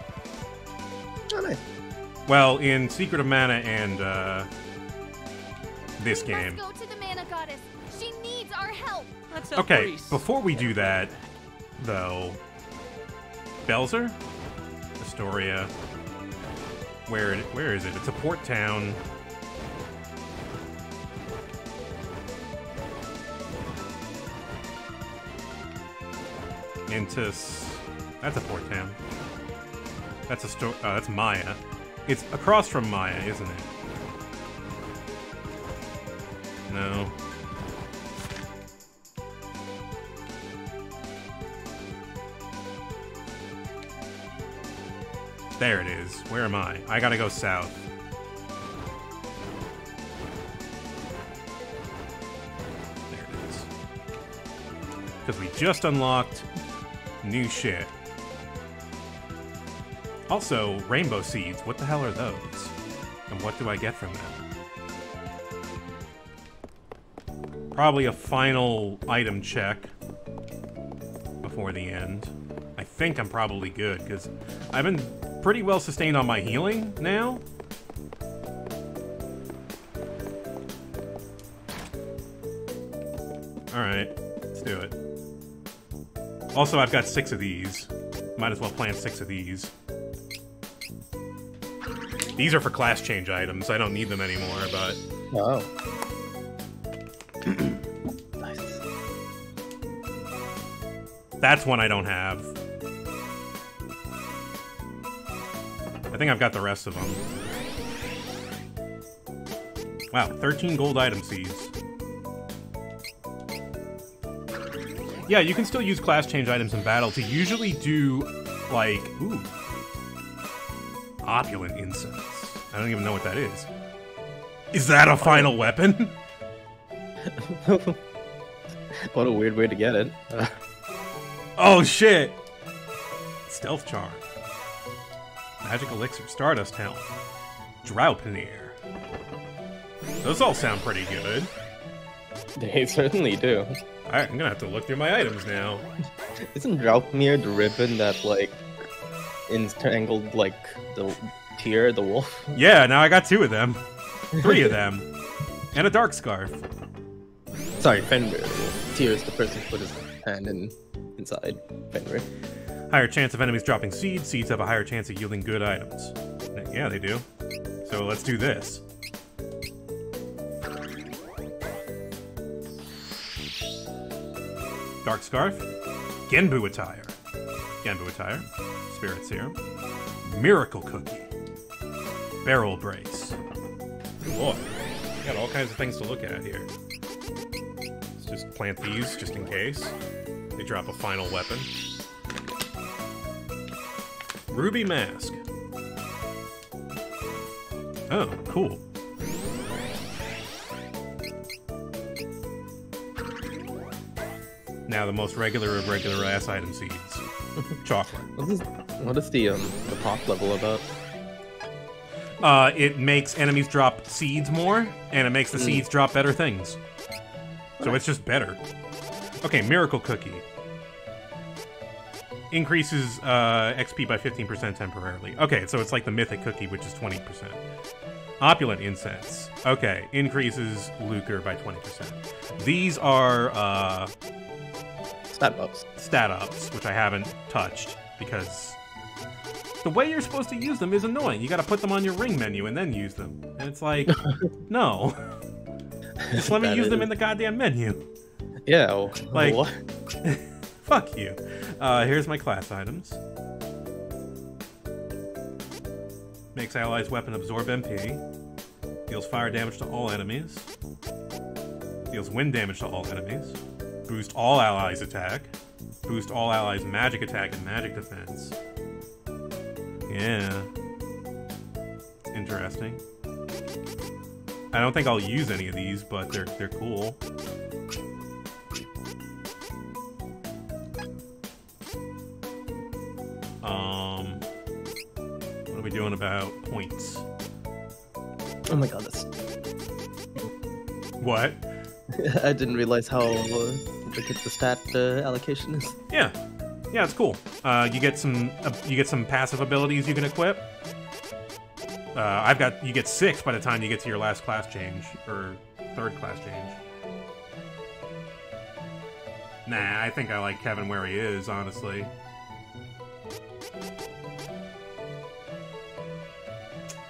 Oh, nice. Well, in Secret of Mana and this game. Let's go to the Mana Goddess. She needs our help. Let's help Okay, Reese. before we do that, though, Belzer? Astoria. Where is it? It's a port town. That's a port town. That's a that's Maya. It's across from Maya, isn't it? No. There it is. Where am I? I gotta go south. There it is. Because we just unlocked new shit. Also, rainbow seeds. What the hell are those? And what do I get from them? Probably a final item check before the end. I think I'm probably good, because I've been pretty well sustained on my healing now. Alright, let's do it. Also, I've got 6 of these. Might as well plant 6 of these. These are for class change items. I don't need them anymore, but... Wow. Nice. That's one I don't have. I think I've got the rest of them. Wow, 13 gold item seeds. Yeah, you can still use class change items in battle to usually do, like, ooh, opulent incense. I don't even know what that is. Is that a final weapon? What a weird way to get it. Oh shit! Stealth charm. Magic elixir, Stardust helm, Draupnir. Those all sound pretty good. They certainly do. Alright, I'm gonna have to look through my items now. Isn't Draupnir the ribbon that, like, entangled, like, the Tyr, the wolf? Yeah, now I got 2 of them. 3 of them. And a dark scarf. Sorry, Fenrir. Tyr is the person who put his hand inside Fenrir. Higher chance of enemies dropping seeds. Seeds have a higher chance of yielding good items. Yeah, they do. So let's do this. Dark Scarf. Genbu Attire. Genbu Attire. Spirit Serum. Miracle Cookie. Barrel Brace. Boy, got all kinds of things to look at here. Let's just plant these just in case. They drop a final weapon. Ruby Mask. Oh, cool. Now the most regular of regular ass item seeds. Chocolate. What is the pop level about? It makes enemies drop seeds more, and it makes the seeds drop better things. So it's just better. Okay, Miracle Cookie. Increases XP by 15% temporarily. Okay, so it's like the Mythic Cookie, which is 20%. Opulent Incense. Okay, increases Lucre by 20%. These are Stat buffs. Stat ups, which I haven't touched because the way you're supposed to use them is annoying. You gotta put them on your ring menu and then use them. And it's like, no. Just let me use them in the goddamn menu. Yeah, like, what? Fuck you. Here's my class items. Makes allies' weapon absorb MP. Deals fire damage to all enemies. Deals wind damage to all enemies. Boost all allies' attack. Boost all allies' magic attack and magic defense. Yeah. Interesting. I don't think I'll use any of these, but they're cool. What are we doing about points? Oh my god, that's... What? I didn't realize how intricate the stat allocation is. Yeah, it's cool. You get some passive abilities you can equip. You get 6 by the time you get to your last class change or third class change. Nah, I think I like Kevin where he is, honestly.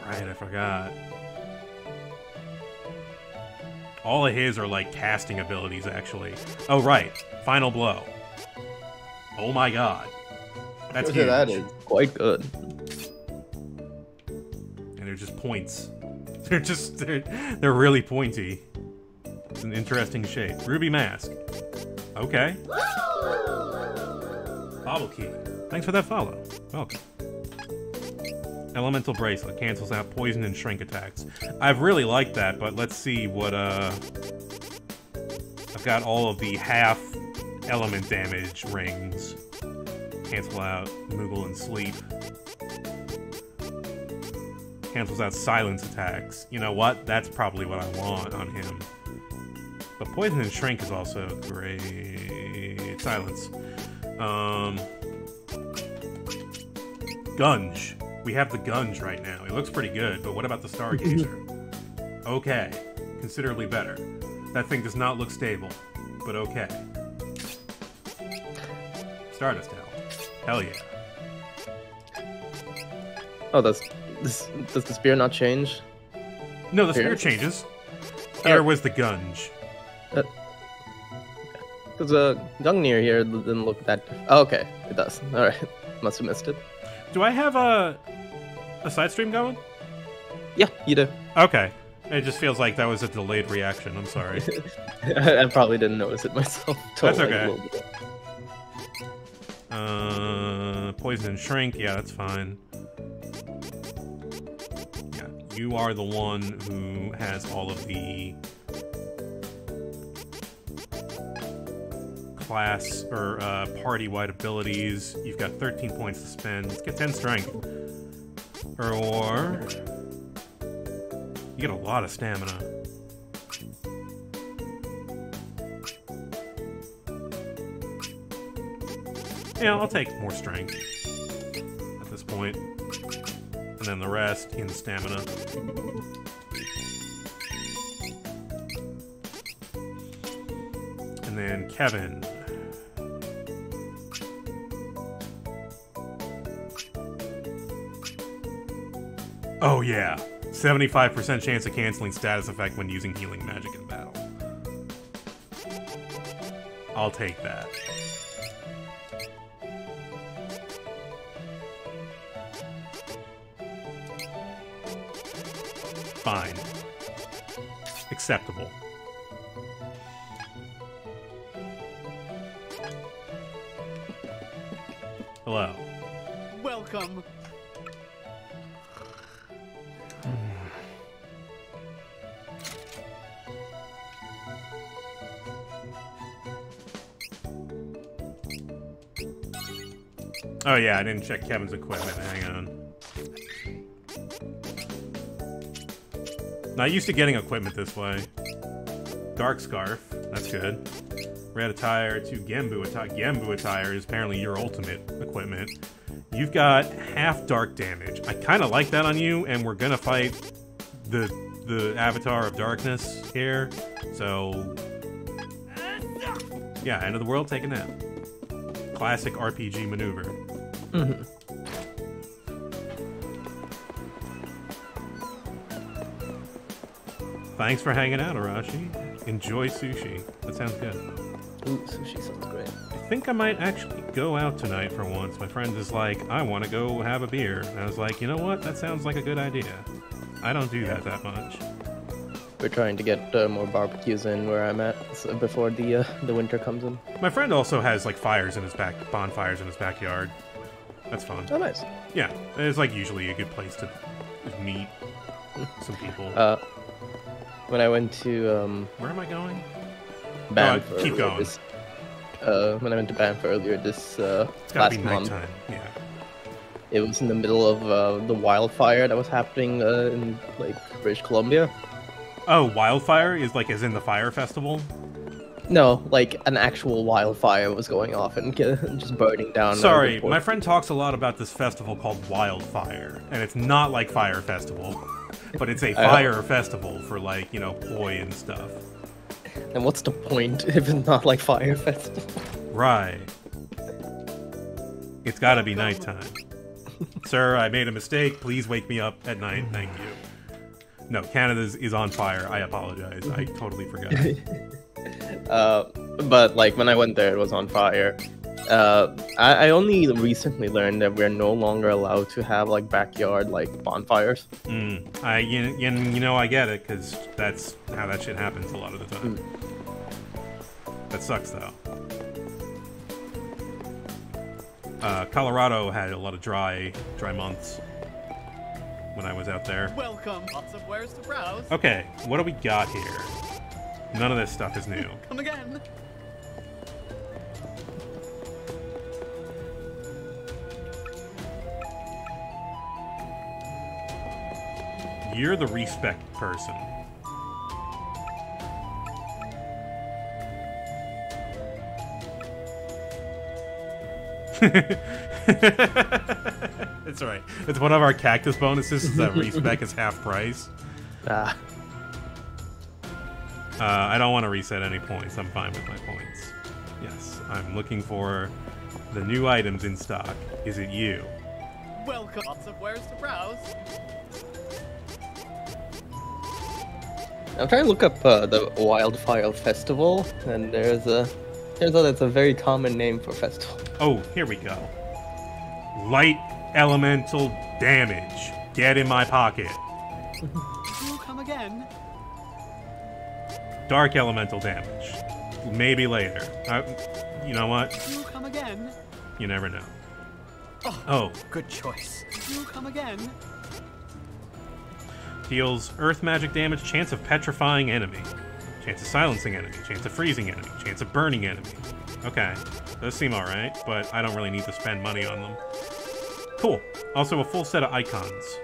Right, I forgot. All of his are like casting abilities, actually. Oh, right. Final Blow. Oh my god. That's huge. That is quite good. And they're just points. They're really pointy. It's an interesting shape. Ruby Mask. Okay. Bobble Key. Thanks for that follow. Welcome. Elemental Bracelet cancels out poison and shrink attacks. I've really liked that, but let's see what I've got all of the half element damage rings. Cancel out Moogle and Sleep. Cancels out silence attacks. You know what? That's probably what I want on him. But poison and shrink is also great. Silence. Gunge. We have the Gunge right now. It looks pretty good, but what about the Stargazer? Okay. Considerably better. That thing does not look stable, but okay. Stardust Hell. Hell yeah. Oh, does the spear not change? No, the spear changes. Here was the Gunge. Because Gungnir here didn't look that... Oh, okay. It does. Alright. Must have missed it. Do I have a side stream going? Yeah, you do. Okay. It just feels like that was a delayed reaction. I'm sorry. I probably didn't notice it myself. That's okay. Poison and shrink. Yeah, that's fine. Yeah, you are the one who has all of the class or party-wide abilities. You've got 13 points to spend. Let's get 10 strength. Or you get a lot of stamina. Yeah, I'll take more strength at this point. And then the rest in stamina. And then Kevin. Oh yeah, 75% chance of canceling status effect when using healing magic in battle. I'll take that. Fine. Acceptable. Hello. Welcome. Oh yeah, I didn't check Kevin's equipment. Hang on. Not used to getting equipment this way. Dark Scarf, that's good. Red attire to Gembu attire. Gembu attire is apparently your ultimate equipment. You've got half dark damage. I kind of like that on you, and we're gonna fight the Avatar of Darkness here. So yeah, end of the world, take a nap. Classic RPG maneuver. Mm-hmm. Thanks for hanging out, Arashi. Enjoy sushi. That sounds good. Ooh, sushi sounds great. I think I might actually go out tonight for once. My friend is like, I want to go have a beer. And I was like, you know what? That sounds like a good idea. I don't do that much. We're trying to get more barbecues in where I'm at so before the winter comes in. My friend also has like bonfires in his backyard. That's fun. Oh, nice. Yeah, it's like usually a good place to meet some people. When I went to where am I going? Banff keep going. When I went to Banff earlier this It's gotta last be month, nighttime. Yeah. it was in the middle of the wildfire that was happening in like British Columbia. Oh, wildfire is like as in the fire festival? No, like an actual wildfire was going off and just burning down. Sorry, my friend talks a lot about this festival called Wildfire, and it's not like Fire Festival, but it's a fire festival for like, you know, poi and stuff. And what's the point if it's not like Fire Festival? Right. It's gotta be nighttime. Sir, I made a mistake. Please wake me up at night. Thank you. No, Canada is on fire. I apologize. I totally forgot. But like when I went there, it was on fire. I only recently learned that we're no longer allowed to have like backyard like bonfires. You know, I get it because that's how that shit happens a lot of the time. That sucks though. Colorado had a lot of dry months when I was out there. Welcome. Lots of wares to browse. Okay, what do we got here? None of this stuff is new. Come again. You're the respect person. It's alright. It's one of our cactus bonuses is that respec is half price. I don't want to reset any points. I'm fine with my points. Yes, I'm looking for the new items in stock. Is it you? Welcome. Lots of wares to browse. I'm trying to look up the Wildfire Festival, and turns out it's a very common name for festival. Oh, here we go. Light elemental damage. Get in my pocket. You come again. Dark elemental damage. Maybe later. You know what? You come again. You never know. Oh, good choice. You come again. Deals earth magic damage, chance of petrifying enemy, chance of silencing enemy, chance of freezing enemy, chance of burning enemy. Okay, those seem alright, but I don't really need to spend money on them. Cool. Also a full set of icons.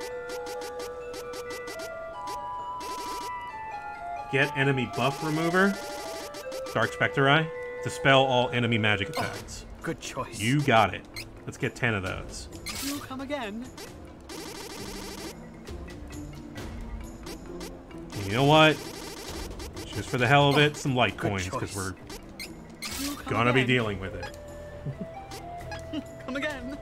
Get enemy buff remover. Dark Spectre Eye. Dispel all enemy magic attacks. Good choice. You got it. Let's get 10 of those. You come again. And you know what? Just for the hell of it, some light coins, because we're Gonna be dealing with it. Come again.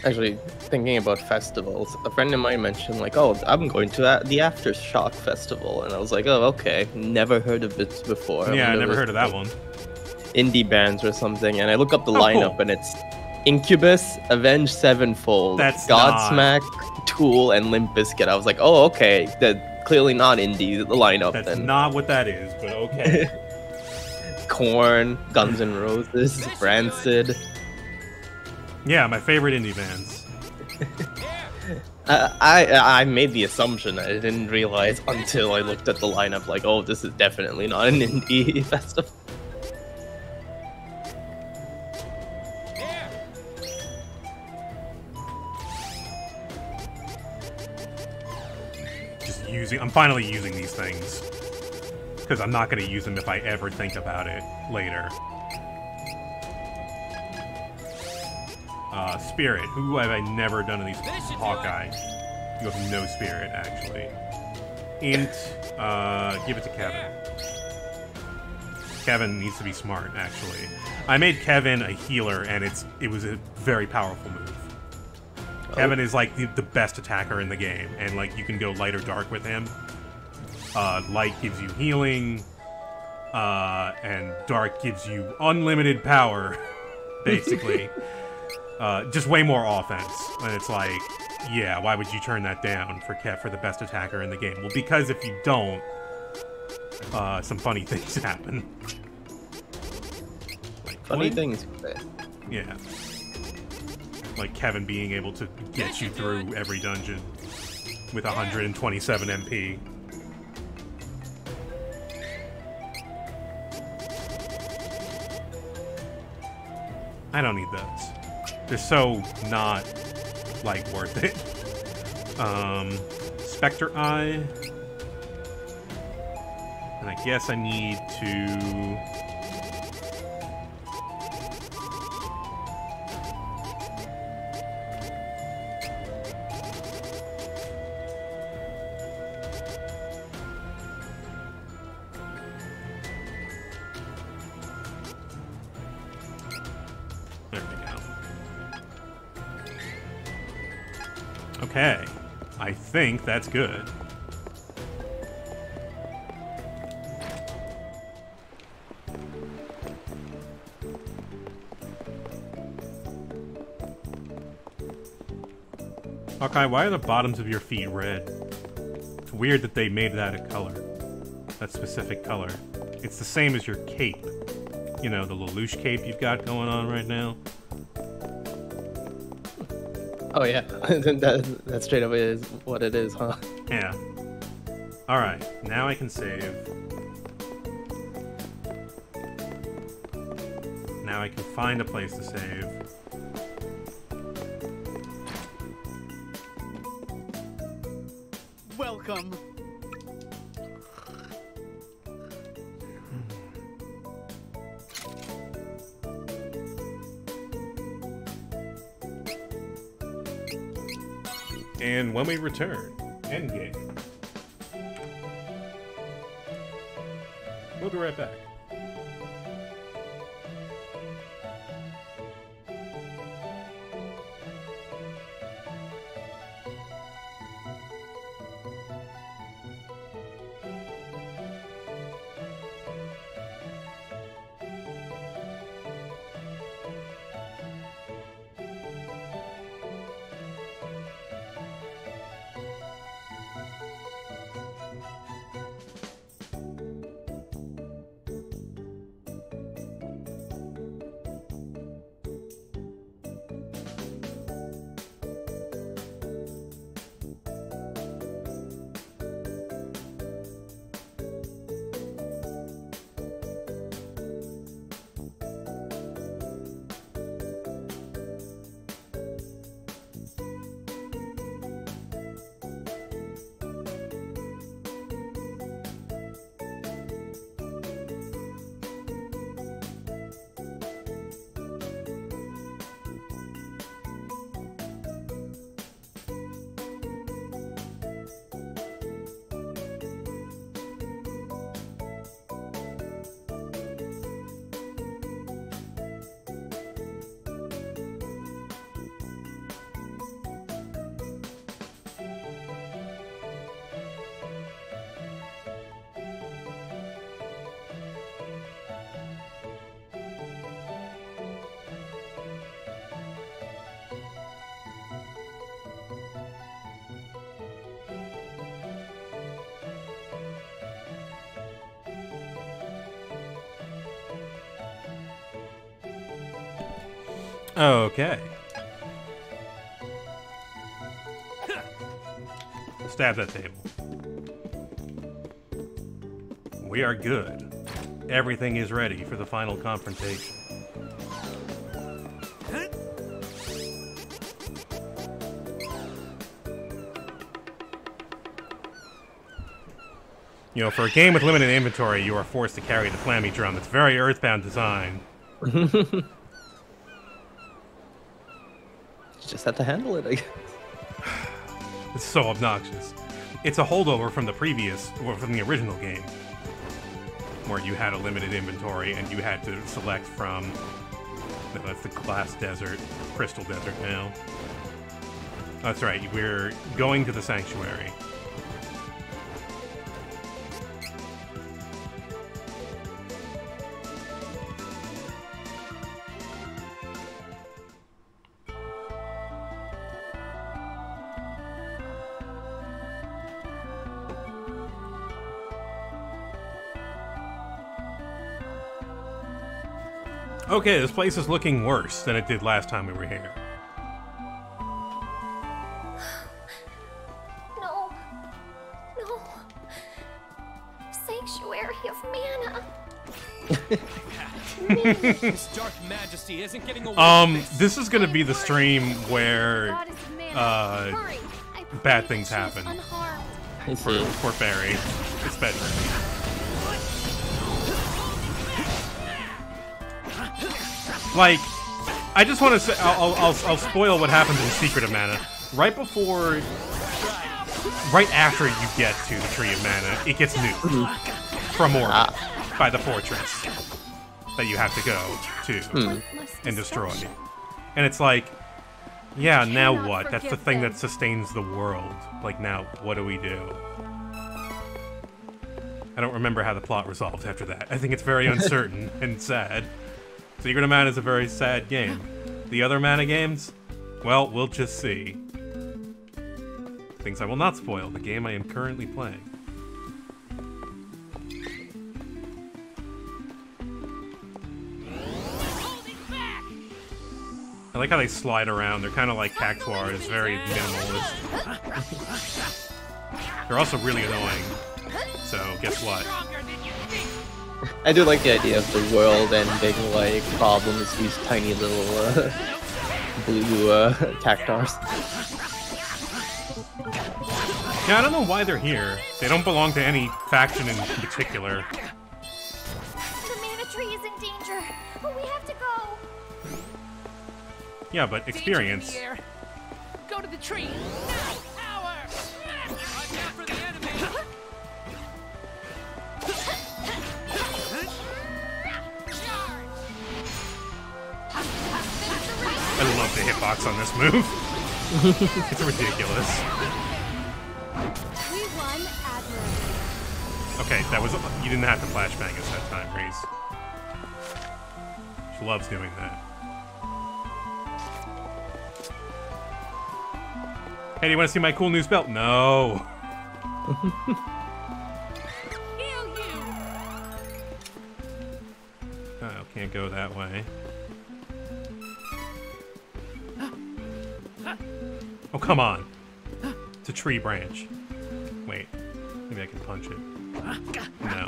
Actually, thinking about festivals, a friend of mine mentioned like, "Oh, I'm going to the Aftershock Festival," and I was like, "Oh, okay, never heard of it before." Yeah, I never heard of that one. Indie bands or something, and I look up the Oh, lineup, cool. and it's Incubus, Avenged Sevenfold, That's Godsmack, Tool, and Limp Bizkit. I was like, "Oh, okay, they're clearly not indie. The lineup." That's then not what that is, but okay. Korn, Guns N' Roses, Rancid. Yeah, my favorite indie bands. I made the assumption. I didn't realize until I looked at the lineup, like, oh, this is definitely not an indie festival. I'm finally using these things. Because I'm not going to use them if I ever think about it later. Spirit. Who have I never done of these? Hawkeye. You have no spirit, actually. Int. Give it to Kevin. Kevin needs to be smart, actually. I made Kevin a healer, and it was a very powerful move. Kevin is like the best attacker in the game, and like you can go light or dark with him. Light gives you healing, and dark gives you unlimited power, basically. Just way more offense. And it's like, yeah, why would you turn that down for the best attacker in the game? Well, because if you don't, some funny things happen. Like, Funny things. yeah. Like Kevin being able to get you through every dungeon with 127 MP. I don't need those. They're so not, like, worth it. Spectre Eye. And I guess I need to... There we go. Okay. I think that's good. Hawkeye, why are the bottoms of your feet red? It's weird that they made that a color. That specific color. It's the same as your cape. You know, the Lelouch cape you've got going on right now. Oh yeah, that straight up is what it is, huh? Yeah. Alright, now I can save. Now I can find a place to save. Welcome. And when we return, endgame. We'll be right back. Okay. Stab that table. We are good. Everything is ready for the final confrontation. You know, for a game with limited inventory, you are forced to carry the flammy drum. It's very Earthbound design. Just have to handle it, I guess. It's so obnoxious. It's a holdover from the previous, or from the original game, where you had a limited inventory and you had to select from. No, that's the glass desert, crystal desert now. That's right. We're going to the sanctuary. Okay, this place is looking worse than it did last time we were here. No. No. Sanctuary of mana. This Dark Majesty isn't getting away. This is gonna be the stream where Goddess of mana. Hurry. I bad pray things that she is happen. unharmed. I see. For Barry. It's bedtime. Like, I just want to say, I'll spoil what happens in Secret of Mana. Right after you get to the Tree of Mana, it gets nuked from orbit by the fortress that you have to go to and destroy. And it's like, yeah, now what? That's the thing that sustains the world. Like, now, what do we do? I don't remember how the plot resolved after that. I think it's very uncertain and sad. Secret of Mana is a very sad game. The other Mana games? Well, we'll just see. Things I will not spoil, the game I am currently playing. I like how they slide around. They're kind of like Cactuars, very minimalist. They're also really annoying. So, guess what? I do like the idea of the world ending like problems, these tiny little blue cactars. Yeah, I don't know why they're here. They don't belong to any faction in particular. The mana tree is in danger. We have to go. Yeah, but experience. Go to the tree. Power. Watch out for the enemy. I love the hitbox on this move. It's ridiculous. We won admirably. Okay, that was... You didn't have to flashbang us that time, Reese. She loves doing that. Hey, do you want to see my cool new spell? No. Oh, can't go that way. Oh, come on. It's a tree branch. Wait. Maybe I can punch it. No.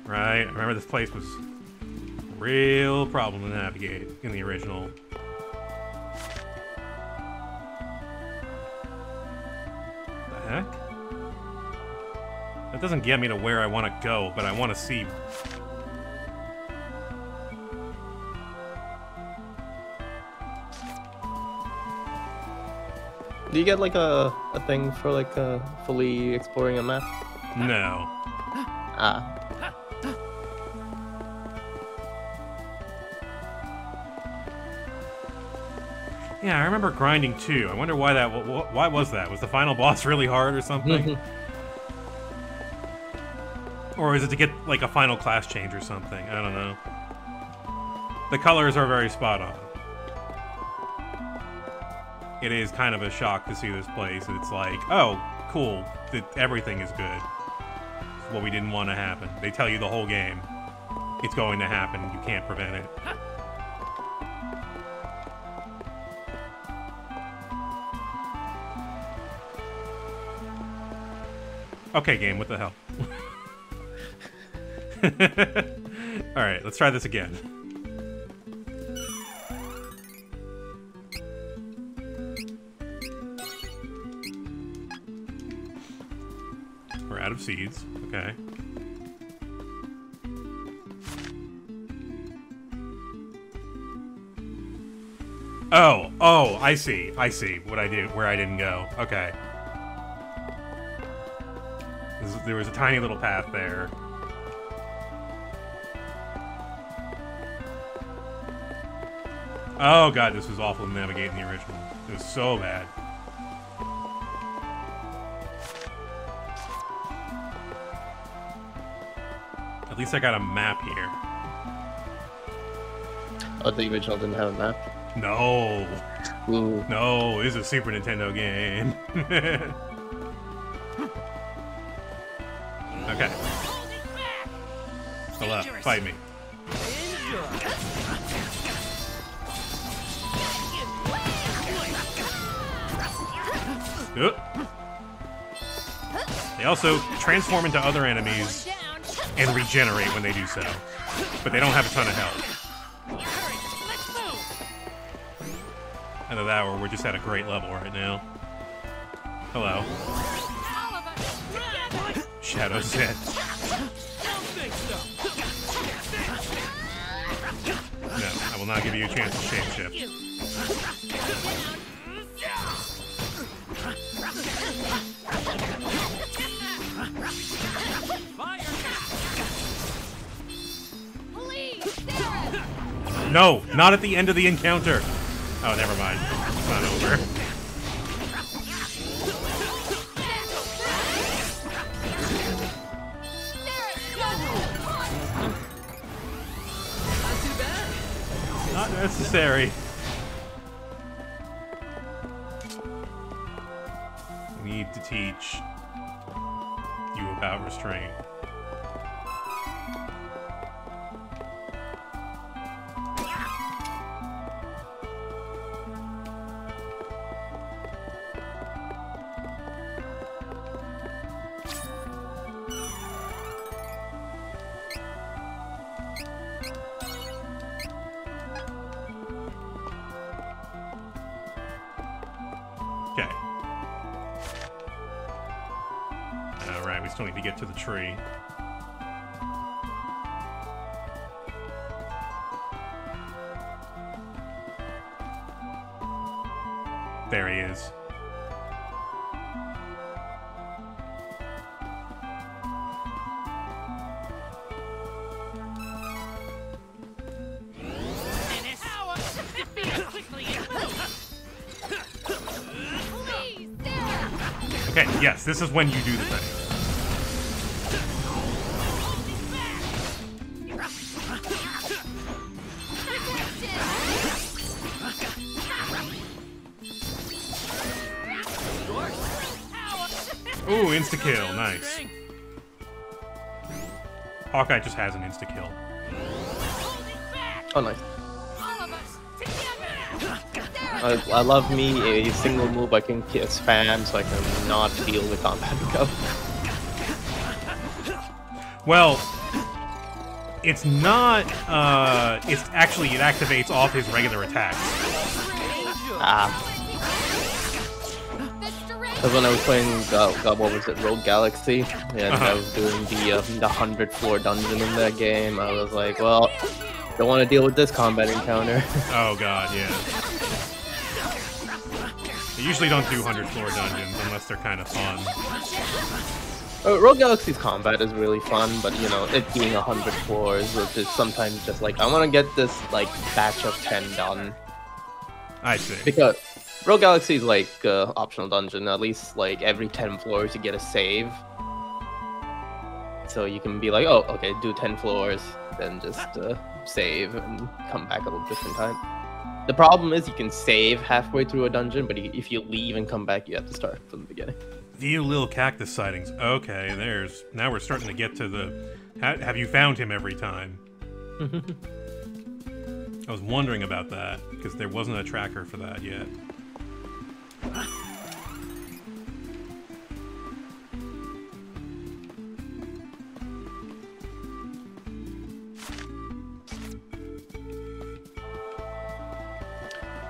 Right. I remember this place was a real problem to navigate in the original. The heck? That doesn't get me to where I want to go, but I want to see... Do you get like a thing for like fully exploring a map? No. Ah. Yeah, I remember grinding too. I wonder why that. Why was that? Was the final boss really hard or something? Or is it to get like a final class change or something? I don't know. The colors are very spot on. It is kind of a shock to see this place. It's like, oh, cool. Everything is good. what we didn't want to happen. They tell you the whole game. It's going to happen. You can't prevent it. Okay, game, what the hell? Alright, let's try this again. We're out of seeds. Okay. Oh, I see. What I did, where I didn't go. Okay. There was a tiny little path there. Oh god, this was awful to navigate in the original. It was so bad. At least I got a map here. Oh, the original didn't have a map? No. Ooh. No, this is a Super Nintendo game. Okay. Hello, fight me. They also transform into other enemies and regenerate when they do so. But they don't have a ton of health. Either that or we're just at a great level right now. Hello. Shadow's dead. No, I will not give you a chance to shapeshift. No, not at the end of the encounter. Oh, never mind. It's not over. Not necessary. I need to teach you about restraint. Okay. Alright, we still need to get to the tree. There he is. Okay, yes, this is when you do the thing. Ooh, insta-kill, nice. Hawkeye just has an insta-kill. Oh, nice. I love me a single move I can spam so I can not deal with combat go. Well, it's not, it's actually, it activates off his regular attacks. Ah. Because when I was playing, what was it, Rogue Galaxy, and I was doing the 100th floor dungeon in that game, I was like, well, don't want to deal with this combat encounter. Oh god, yeah. I usually don't do 100th floor dungeons unless they're kind of fun. Rogue Galaxy's combat is really fun, but you know, it being 100 floors, which is sometimes just like, I want to get this like batch of 10 done. I see. Because Rogue Galaxy is like optional dungeon, at least like every 10 floors you get a save. So you can be like, oh, okay, do 10 floors, then just save and come back a little different time. The problem is you can save halfway through a dungeon, but if you leave and come back, you have to start from the beginning. Deal little cactus sightings. Okay, now we're starting to get to the... have you found him every time? I was wondering about that, because there wasn't a tracker for that yet.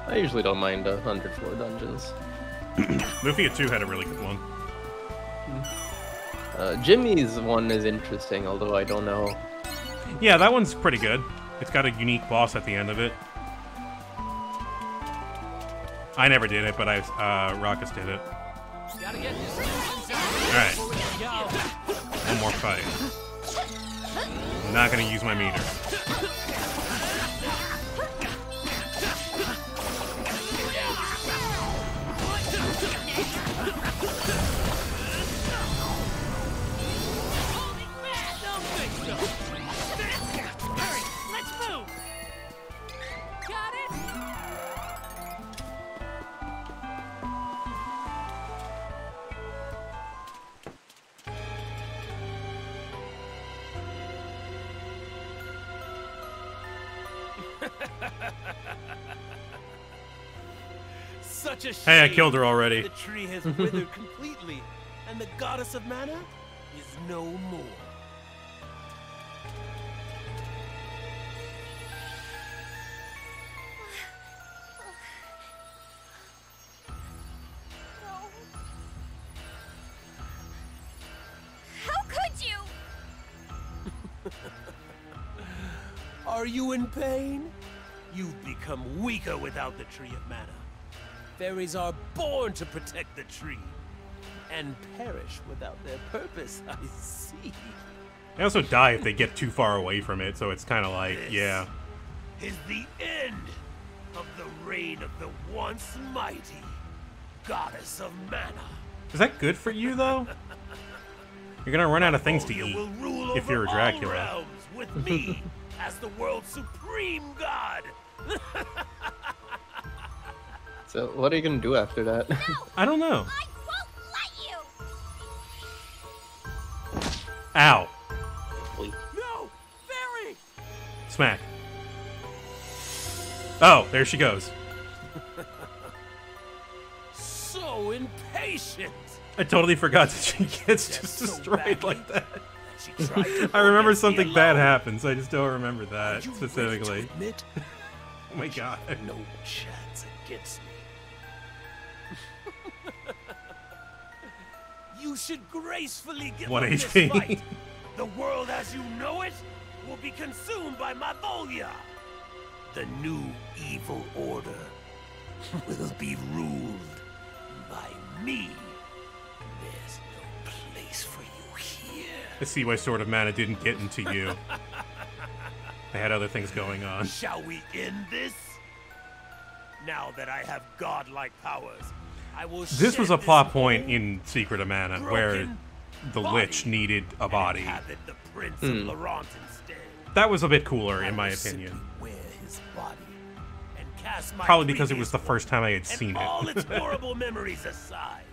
I usually don't mind 100 floor dungeons. Lufia 2 had a really good one. Jimmy's one is interesting, although I don't know. Yeah, that one's pretty good. It's got a unique boss at the end of it. I never did it, but Raucus did it. Alright. One more fight. I'm not gonna use my meter. Such a shame. Hey, I killed her already. The tree has withered completely, and the goddess of mana is no more. How could you? Are you in pain? You've become weaker without the Tree of Mana. Fairies are born to protect the tree, and perish without their purpose, I see. They also die if they get too far away from it, so it's kind of like, This yeah. is the end of the reign of the once mighty goddess of mana. Is that good for you, though? You're gonna run out of things to You eat will rule if you're a over all Dracula. realms with me as the world's supreme god. So what are you gonna do after that? I don't know. I won't let you! Ow. No, fairy! Smack. Oh, there she goes. So impatient. I totally forgot that she gets just So destroyed badly. like that. She tried to I remember forget me something bad alone. happens. I just don't remember Are that you ready to specifically. admit Oh my god. no chance against me? You should gracefully give What up this HP? fight. The world as you know it will be consumed by Mavolia. The new evil order will be ruled by me. There's no place for you here. I see why Sword of Mana didn't get into you. They had other things going on. Shall we end this? Now that I have godlike powers, I will This was shed a plot this point old, in Secret of Mana where broken the Lich body needed a and body. inhabit the Prince of Laurent instead. That was a bit cooler, in I my will opinion. simply wear his body and cast my Probably because it was the previous first time I had and seen all it. its horrible memories aside.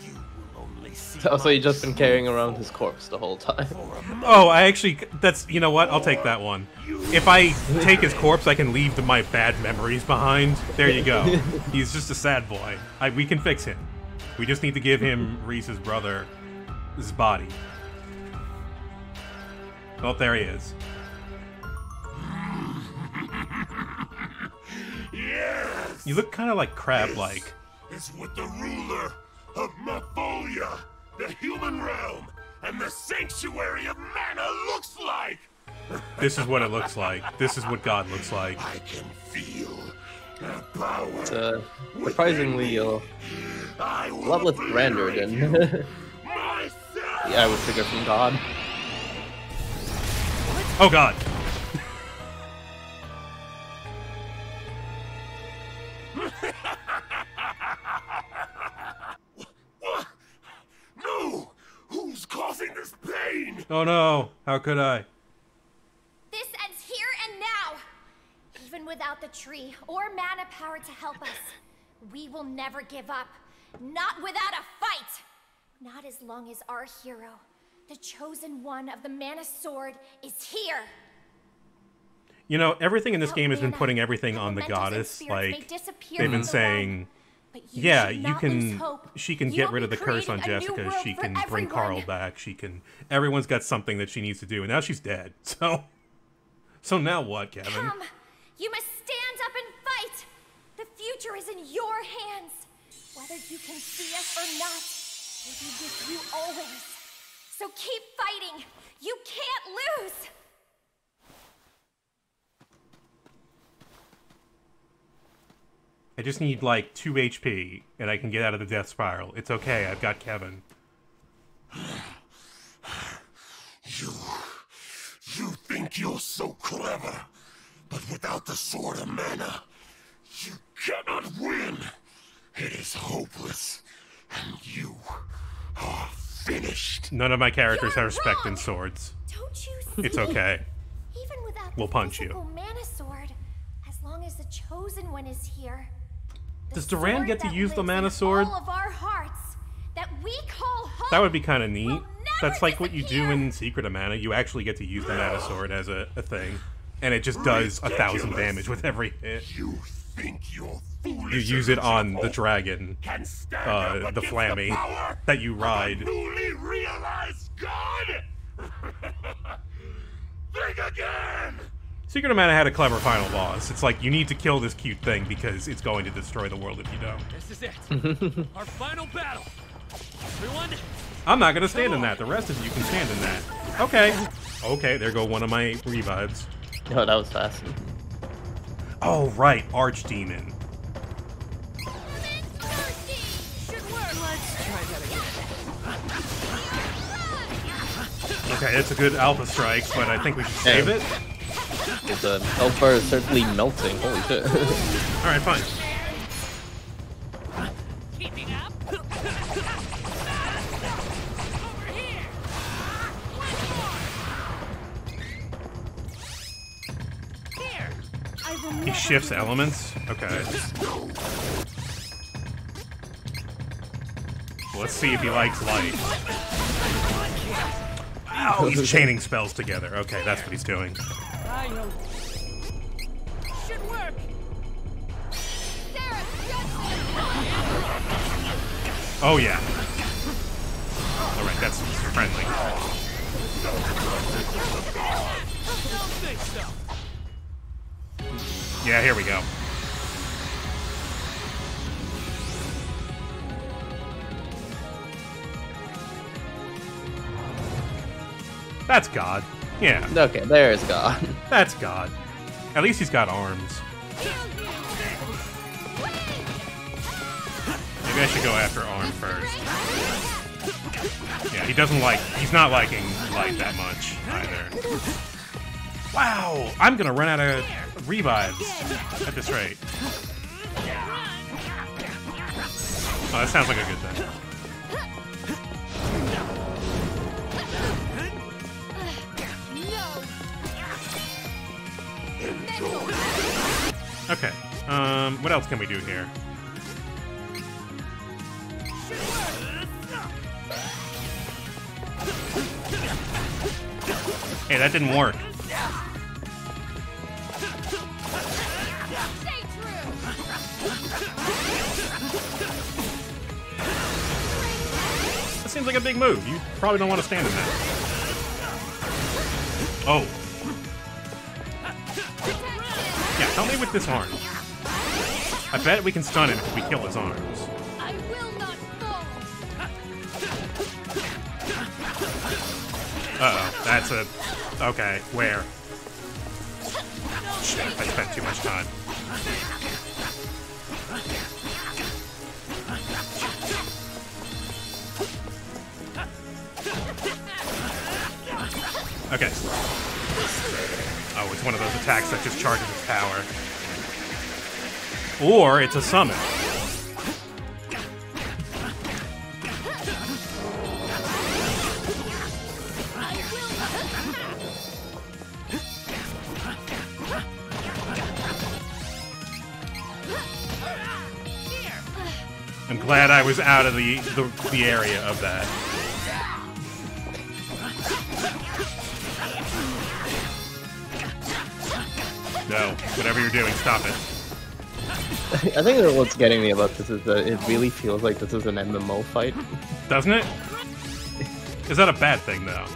You will only see So my you just been true carrying around his form corpse the whole time. for a moment. Oh, I actually, that's, you know what, I'll take that one. If I take his corpse, I can leave my bad memories behind. There you go. He's just a sad boy. We can fix him. We just need to give him Reese's brother's body. Oh, there he is. Yes! You look kind of like crab-like. Is what the ruler of Mavolia, the human realm, and the sanctuary of mana looks like! This is what it looks like. This is what God looks like. I can feel the power. It's surprisingly a I will lot less grander obliterate than you myself. I would figure from God. Oh God. What? No! Who's causing this pain? Oh no. How could I? This ends here and now. Even without the tree or mana power to help us, we will never give up. Not without a fight! Not as long as our hero, the chosen one of the Mana Sword, is here. You know, everything in this Without game has been mana, putting everything the on the elementals and goddess. spirits may Like, disappear they've been from the realm. saying, But yeah, should you not lose can, hope. she can You get will rid be of the curse on creating a new Jessica. world She for can bring Carl everyone. back. She can, everyone's got something that she needs to do. And now she's dead. So now what, Kevin? Come, you must stand up and fight. The future is in your hands. Whether you can see us or not, we'll be with you always. So keep fighting. You can't lose. I just need, like, 2 HP, and I can get out of the death spiral. It's okay, I've got Kevin. You think you're so clever, but without the Sword of Mana, you cannot win. It is hopeless, and you are finished. None of my characters You're have respect in wrong. swords. Don't you see? It's okay. Even without We'll the punch you. physical Mana Sword, as long as the chosen one is here. the Does Duran sword get to that use the lives Mana in Sword? all of our hearts, that we call home. That would be kind of neat. will never That's like what you do disappear. in Secret of Mana. You actually get to use the Mana Sword as a thing. And it just does 1,000 damage with every hit. You think you're foolish. You use it on the dragon, Can stand up the against Flammy, power that you of ride. a newly realized god? Think again! Secret of Mana had a clever final boss. It's like, you need to kill this cute thing because it's going to destroy the world if you don't. This is it. Our final battle. Everyone, I'm not gonna stand in that. The rest of you can stand in that. Okay. Okay, there go one of my revives. Oh, that was fast. Oh, right, archdemon. Okay, it's a good alpha strike, but I think we should save it. The alpha is certainly melting. Holy shit. Alright, fine. keeping up. Over here. Here. I will He never shifts be- elements? Okay. Let's see if he likes light. Ow, he's chaining spells together. Okay, that's what he's doing. I know. Should work. Sarah, Judson! Oh, yeah. Alright, that's friendly. Don't think so. Yeah, here we go. That's God. Yeah, Okay, there's God. that's God. At least he's got arms. Maybe I should go after arm first. Yeah, he doesn't like, he's not liking light that much either. Wow, I'm gonna run out of revives at this rate. Oh, that sounds like a good thing. Okay, what else can we do here? Hey, that didn't work. Stay true! That seems like a big move. You probably don't want to stand in that. Oh. Yeah, help me with this arm. I bet we can stun him if we kill his arms. I will not fall! Uh-oh, that's a... Okay, where? Shit, I spent too much time. Okay. Oh, it's one of those attacks that just charges its power. Or it's a summon. I'm glad I was out of the area of that. No, whatever you're doing, stop it. I think that what's getting me about this is that it really feels like this is an MMO fight. Doesn't it? Is that a bad thing, though?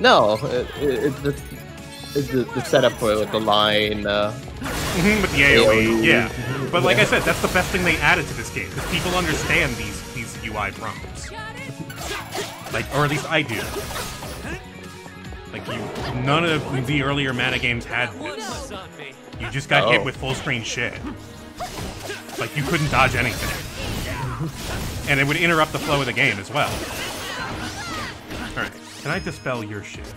No, it's the setup for it with the line. With the AoE, yeah. But like I said, that's the best thing they added to this game, because people understand these UI problems. Like, or at least I do. Like, none of the earlier mana games had this. You just got hit with full screen shit. Like, you couldn't dodge anything. And it would interrupt the flow of the game as well. Alright, can I dispel your shit?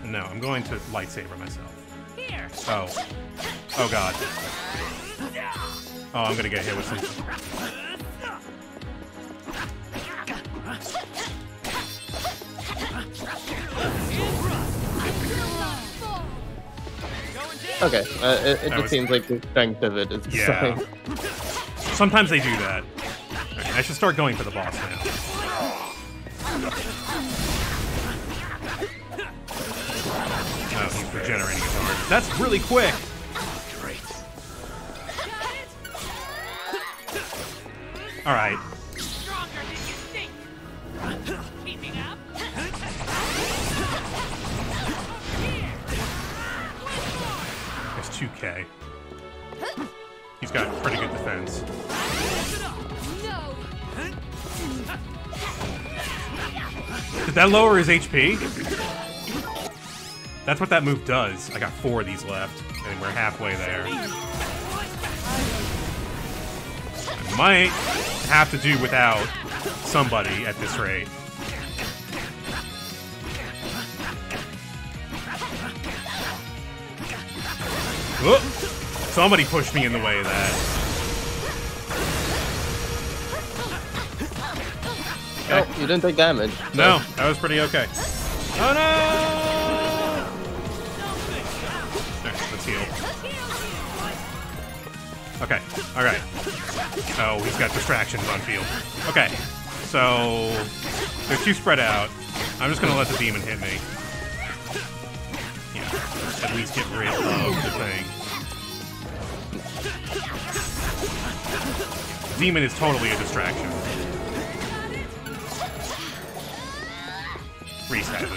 No, I'm going to lightsaber myself. Oh. Oh god. Oh, I'm gonna get hit with something. Okay, it just seems like the strength of it is the Yeah. same. Sometimes they do that. Right, I should start going for the boss now. Oh, he's regenerating his arm. That's really quick! Alright. There's 2K. He's got pretty good defense. Did that lower his HP? That's what that move does. I got 4 of these left, and we're halfway there. I might have to do without somebody at this rate. Whoop! Somebody pushed me in the way of that. Okay. Oh, you didn't take damage. No, that was pretty okay. Oh no! Alright, let's heal. Okay, alright. Oh, he's got distractions on field. Okay, so they're too spread out. I'm just gonna let the demon hit me. Yeah, at least get rid of the thing. Demon is totally a distraction. Reset it.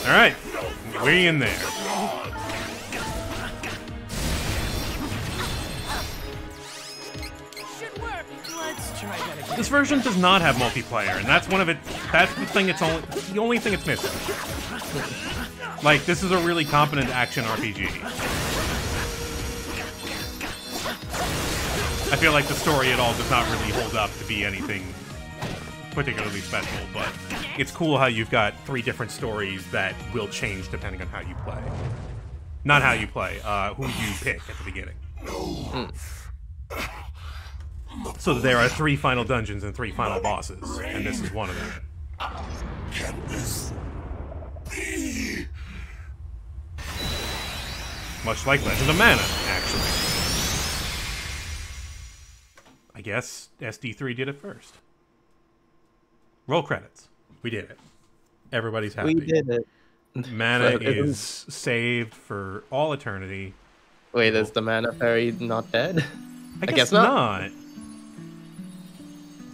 All right, way in there. This version does not have multiplayer, and that's one of it. That's the thing. It's the only thing it's missing. Like, this is a really competent action RPG. I feel like the story at all does not really hold up to be anything particularly special, but it's cool how you've got 3 different stories that will change depending on how you play. Not how you play, who you pick at the beginning. So there are 3 final dungeons and 3 final bosses, and this is one of them. Can this be? Much like Legend of Mana, actually. I guess SD3 did it first. Roll credits. We did it. Everybody's happy. We did it. Mana is saved for all eternity. Wait, is the mana fairy not dead? I guess not.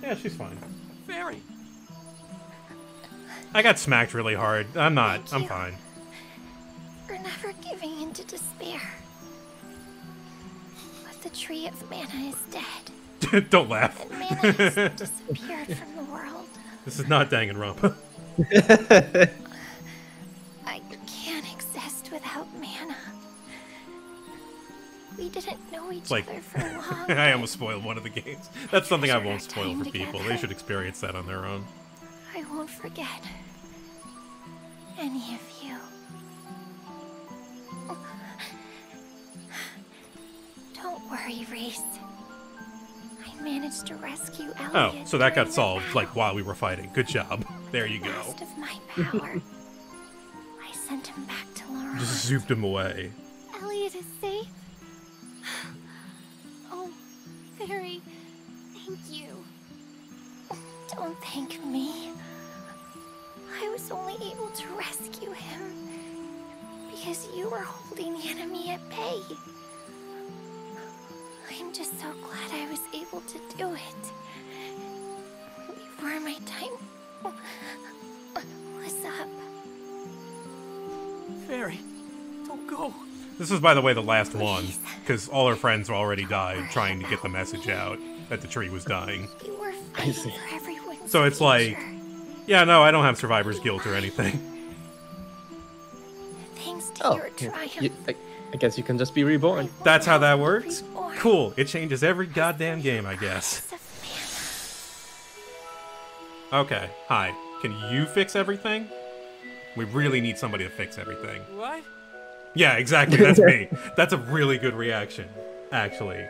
Yeah, she's fine. Fairy. I got smacked really hard. I'm fine. For never giving in to despair. But the tree of mana is dead. Don't laugh. And mana has disappeared from the world. This is not Danganronpa. I can't exist without mana. We didn't know each other for long. I almost spoiled one of the games. That's something I treasure won't our spoil time for people. together. They should experience that on their own. I won't forget any of you. place. I managed to rescue Oh, Elliot. so that got during the solved, like, battle. while we were fighting. Good job. There you go. Last of my power. I sent him back to Laurent. Just zooped him away. Elliot is safe. Oh, Fairy, thank you. Don't thank me. I was only able to rescue him because you were holding the enemy at bay. I'm just so glad I was able to do it before my time was up. Fairy, don't go. This is, by the way, the last one, because all her friends already died trying to get the message out that the tree was dying. You were fighting for everyone's So it's like, future. yeah, no, I don't have survivor's guilt or anything. Thanks to Oh, your triumph. I guess you can just be reborn. That's how that works? Reborn. Cool, it changes every goddamn game, I guess. Okay, hi. Can you fix everything? We really need somebody to fix everything. What? Yeah, exactly, that's me. That's a really good reaction, actually.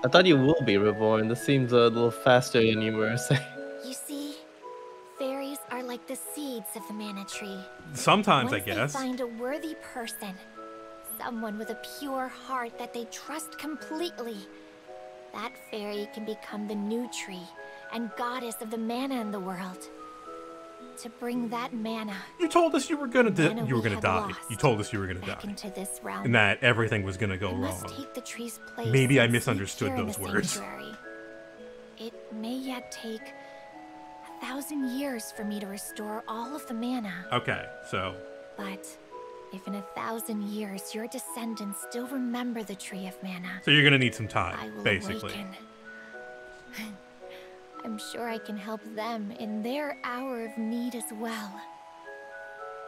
I thought you will be reborn. This seems a little faster than you were saying. You see, fairies are like the seeds of the mana tree. Sometimes, Once I guess. they find a worthy person, someone with a pure heart that they trust completely, that fairy can become the new tree and goddess of the mana in the world. To bring that mana You told us you were gonna Mana you were we gonna had die. lost You told us you were gonna back die. into this realm. And that everything was gonna go I must wrong. take the tree's place Maybe I and sleep misunderstood here in those the words. sanctuary. It may yet take 1,000 years for me to restore all of the mana. Okay, so But if in 1,000 years your descendants still remember the Tree of Mana, you're gonna need some I time, will basically. awaken. I'm sure I can help them in their hour of need as well.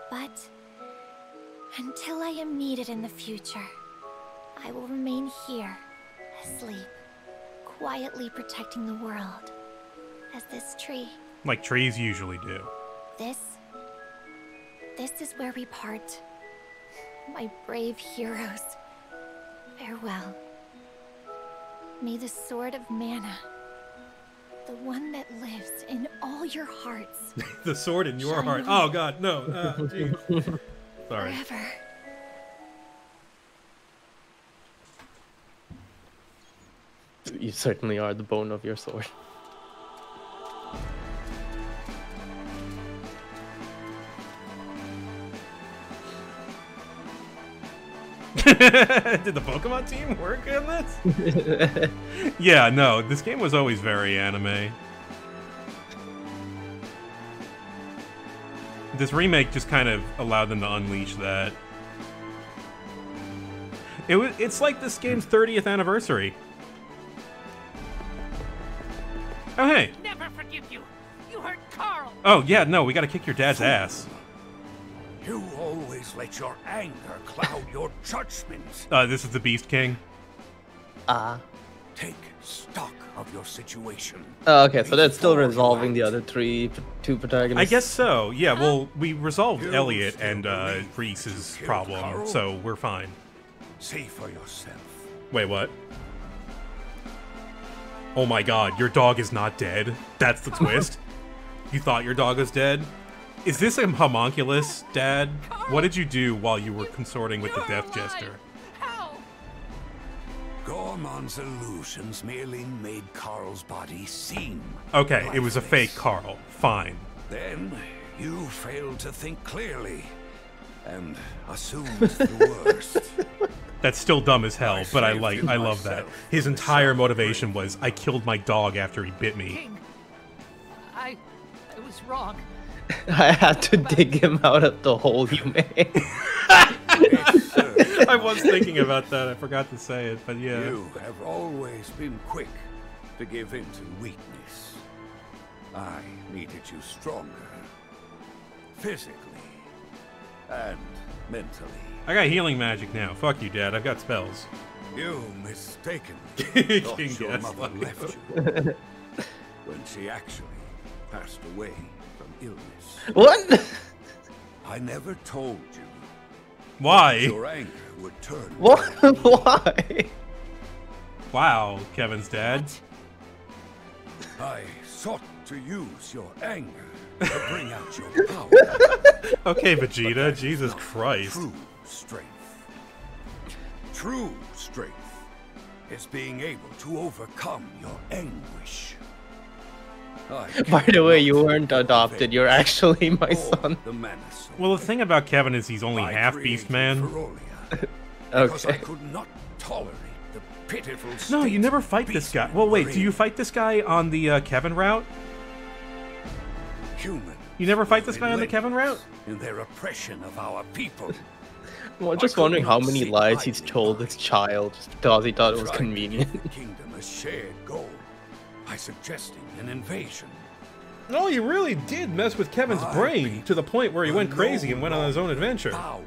But until I am needed in the future, I will remain here, asleep, quietly protecting the world, as this tree. Like trees usually do. This is where we part. My brave heroes. Farewell. May the sword of mana, the one that lives in all your hearts, The sword in your Shine heart. on. Oh god, no. Jeez. Sorry. forever. You certainly are the bone of your sword. Did the Pokemon team work on this? Yeah, no, this game was always very anime. This remake just kind of allowed them to unleash that. It's like this game's 30th anniversary. Oh, hey. Never forgive you. You hurt Carl. Oh, yeah, no, we gotta kick your dad's ass. You always let your anger cloud your judgment. This is the Beast King. Take stock of your situation. Oh, okay, so that's still Before you resolving the act. other two protagonists. I guess so. Yeah, well, we resolved You Elliot still and believe Reese's you killed problem, Carl? so we're fine. See for yourself. Wait, what? Oh my god, your dog is not dead? That's the twist? You thought your dog was dead? Is this a homunculus, Dad? What did you do while you were consorting with the You're Death alive. Jester? How? Gormon's illusions merely made Carl's body seem Okay, it was a fake lifeless. Carl. Fine. Then you failed to think clearly and assumed the worst. That's still dumb as hell, but I love that. myself His for entire some motivation was, I killed my dog after he bit me. King. I was wrong. I had to dig him out of the hole you made. Yes, sir. I was thinking about that, I forgot to say it, but yeah. You have always been quick to give in to weakness. I needed you stronger. Physically and mentally. I got healing magic now. Fuck you, Dad. I've got spells. You mistakenly King thought your mother Gaslight. left you when she actually passed away from illness. What? I never told you Why? your anger would turn. What? Why? Wow, Kevin's dad. I sought to use your anger to bring out your power. Okay, Vegeta, Jesus Christ. True strength. True strength is being able to overcome your anguish. By the way, you weren't adopted. You're actually my son. Well, the thing about Kevin is he's only half beast man. Okay. I could not tolerate the pitiful No, you never fight this guy. Well, wait, do you fight this guy on the Kevin route? You never fight this guy on the Kevin route? In their oppression of our people. Well, I'm just wondering how many lies he's told this child just because he thought it was convenient. The kingdom a shared goal by suggesting an invasion. No, you really did mess with Kevin's brain to the point where he went crazy and went on his own adventure. Bound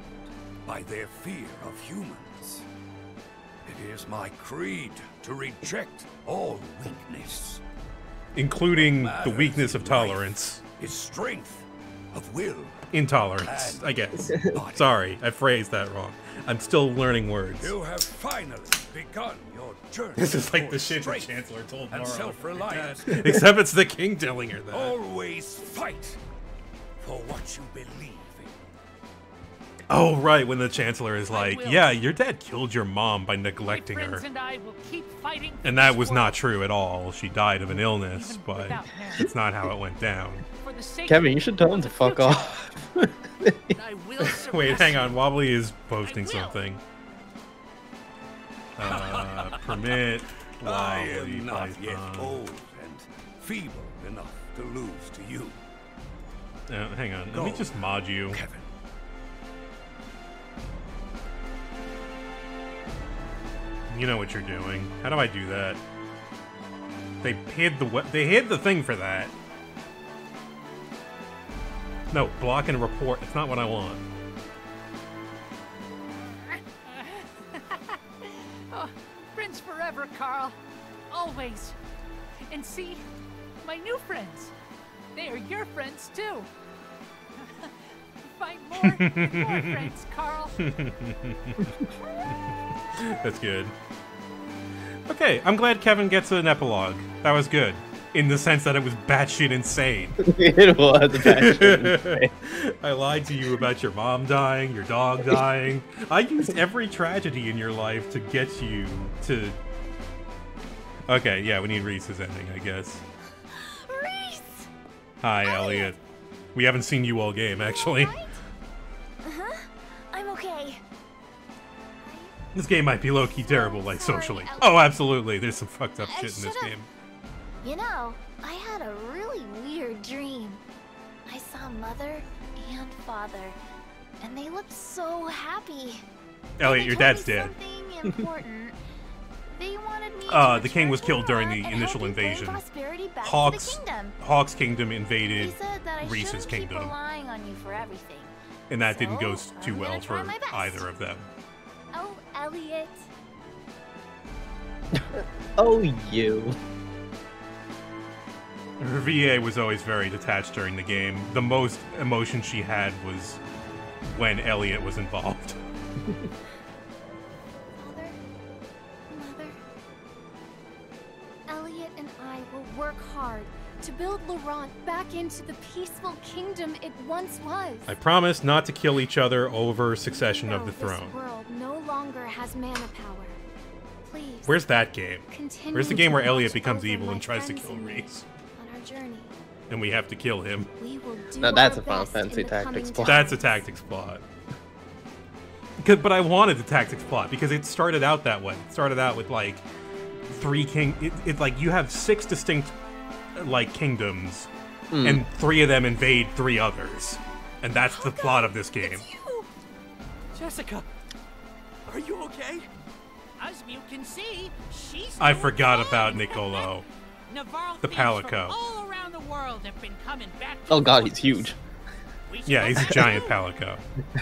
by their fear of humans. It is my creed to reject all weakness, including the weakness of tolerance. Is strength of will. Intolerance, I guess. Sorry, I phrased that wrong. I'm still learning words. You have finally begun your journey. This is like the shit the Chancellor told and Nora. Self-reliance. Except it's the king telling her that. Always fight for what you believe in. Oh, right, when the Chancellor is like, yeah, your dad killed your mom by neglecting her. And I will keep fighting and that was not true at all. She died of an illness, but it's not how it went down. Kevin, you should tell him to fuck off. Wait, hang on. Wobbly is posting something. Permit Wobbly. I am not yet old and feeble enough to lose to you. Hang on. Let me just mod you. Kevin. You know what you're doing. How do I do that? They hid the thing for that. No, block and report. It's not what I want. Oh, friends forever, Carl. Always. And see, my new friends. They are your friends too. Find more and more friends, Carl. That's good. Okay, I'm glad Kevin gets an epilogue. That was good. In the sense that it was batshit insane. It was batshit insane. I lied to you about your mom dying, your dog dying. I used every tragedy in your life to get you to... Okay, yeah, we need Reese's ending, I guess. Reese! Hi, Elliot. We haven't seen you all game, actually. Right? Uh-huh. I'm okay. This game might be low-key terrible, like, socially. Oh, absolutely. There's some fucked up shit in this game. You know, I had a really weird dream. I saw Mother and Father, and they looked so happy. Elliot, your dad's dead. Something important. They wanted me the king was killed during the initial invasion. Hawk's kingdom invaded Reese's kingdom. And that didn't go too well for either of them. Oh, Elliot. Oh, you. Her VA was always very detached during the game. The most emotion she had was when Elliot was involved. Father, Mother, Elliot and I will work hard to build Laurent back into the peaceful kingdom it once was. I promise not to kill each other over succession of the throne. This world no longer has mana power. Please. Where's that game? Where's the game where Elliot becomes evil and tries to kill Reese? Journey. And we have to kill him. Now that's a Final Fantasy Tactics plot. That's a tactics plot. But I wanted the tactics plot because it started out that way. It started out with like it's like you have 6 distinct like kingdoms, and 3 of them invade 3 others, and that's the plot of this game. Jessica, are you okay? As you can see, she's. I forgot about Nicolo. The Palico. All around the world have been coming back. Oh god, he's huge. Yeah, he's a giant Palico.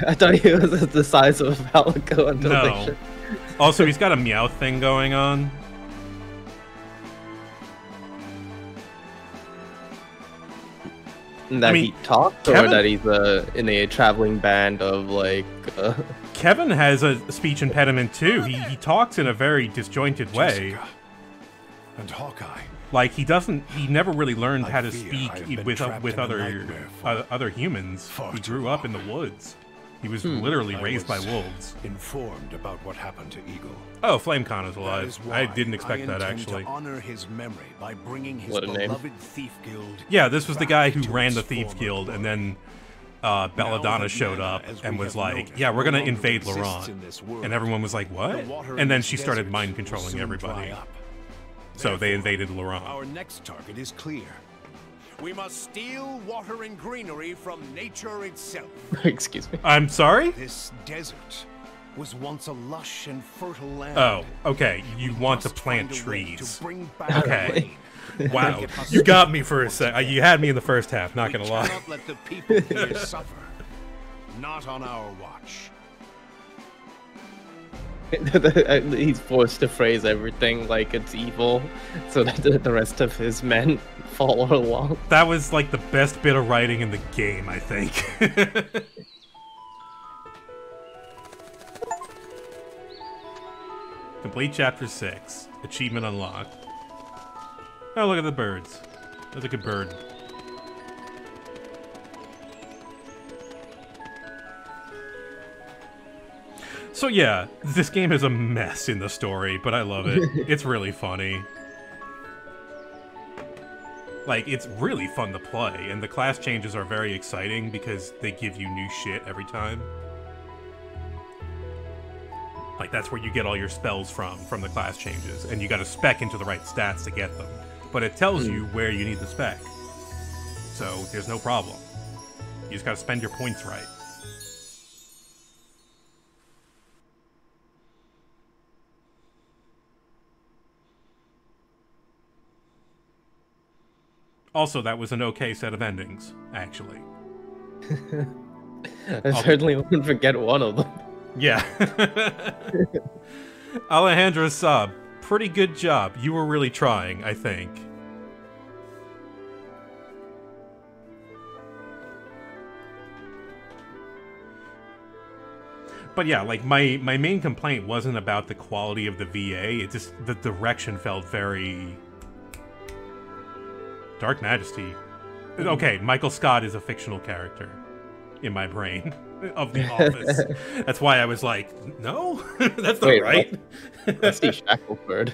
I thought he was the size of a Palico until no. Also, he's got a Meowth thing going on. That he talks, or Kevin, that he's in a traveling band of like. Kevin has a speech impediment too. He talks in a very disjointed way. Jessica and Hawkeye. Like he never really learned how to fear speak I have been with trapped in a other nightmare for other humans. far He too grew up in long. the woods. He was literally I raised by was wolves. Informed about what happened to Eagle. Oh, FlameCon is That alive. is why I didn't expect that intend actually. To honor his memory by bringing his What a name. beloved thief guild. Yeah, this was the back guy who to ran its the Thieves former Guild, and glory. then Now Belladonna that showed mana, up as and we was have known like, it, "Yeah, we're no gonna longer invade exists Laurent," in this world. and everyone was like, The "What?" water And in then this she started desert mind will controlling soon everybody. dry up. So they Therefore, invaded Laurent. Our next target is clear. We must steal water and greenery from nature itself. Excuse me. I'm sorry? This desert was once a lush and fertile land. Oh, okay. You want to Must plant find a way trees. To bring back Okay. rain. Wow. Make it You got me for a sec. You had me in the first half, not We gonna lie. cannot let the people here suffer. Not on our watch. He's forced to phrase everything like it's evil, so that the rest of his men follow along. That was like the best bit of writing in the game, I think. Complete chapter 6. Achievement unlocked. Oh, look at the birds. That's a good bird. So yeah, this game is a mess in the story, but I love it. It's really funny. Like, it's really fun to play, and the class changes are very exciting because they give you new shit every time. Like, that's where you get all your spells from the class changes, and you gotta spec into the right stats to get them. But it tells you where you need the spec. So, there's no problem. You just gotta spend your points right. Also, that was an okay set of endings, actually. I certainly wouldn't forget one of them. Yeah. Alejandra Saab, pretty good job. You were really trying, I think. But yeah, like, my main complaint wasn't about the quality of the VA, it just, the direction felt very... Dark Majesty. Okay, Michael Scott is a fictional character in my brain of The Office. That's why I was like, no? That's not Wait, right. Rusty Shackleford.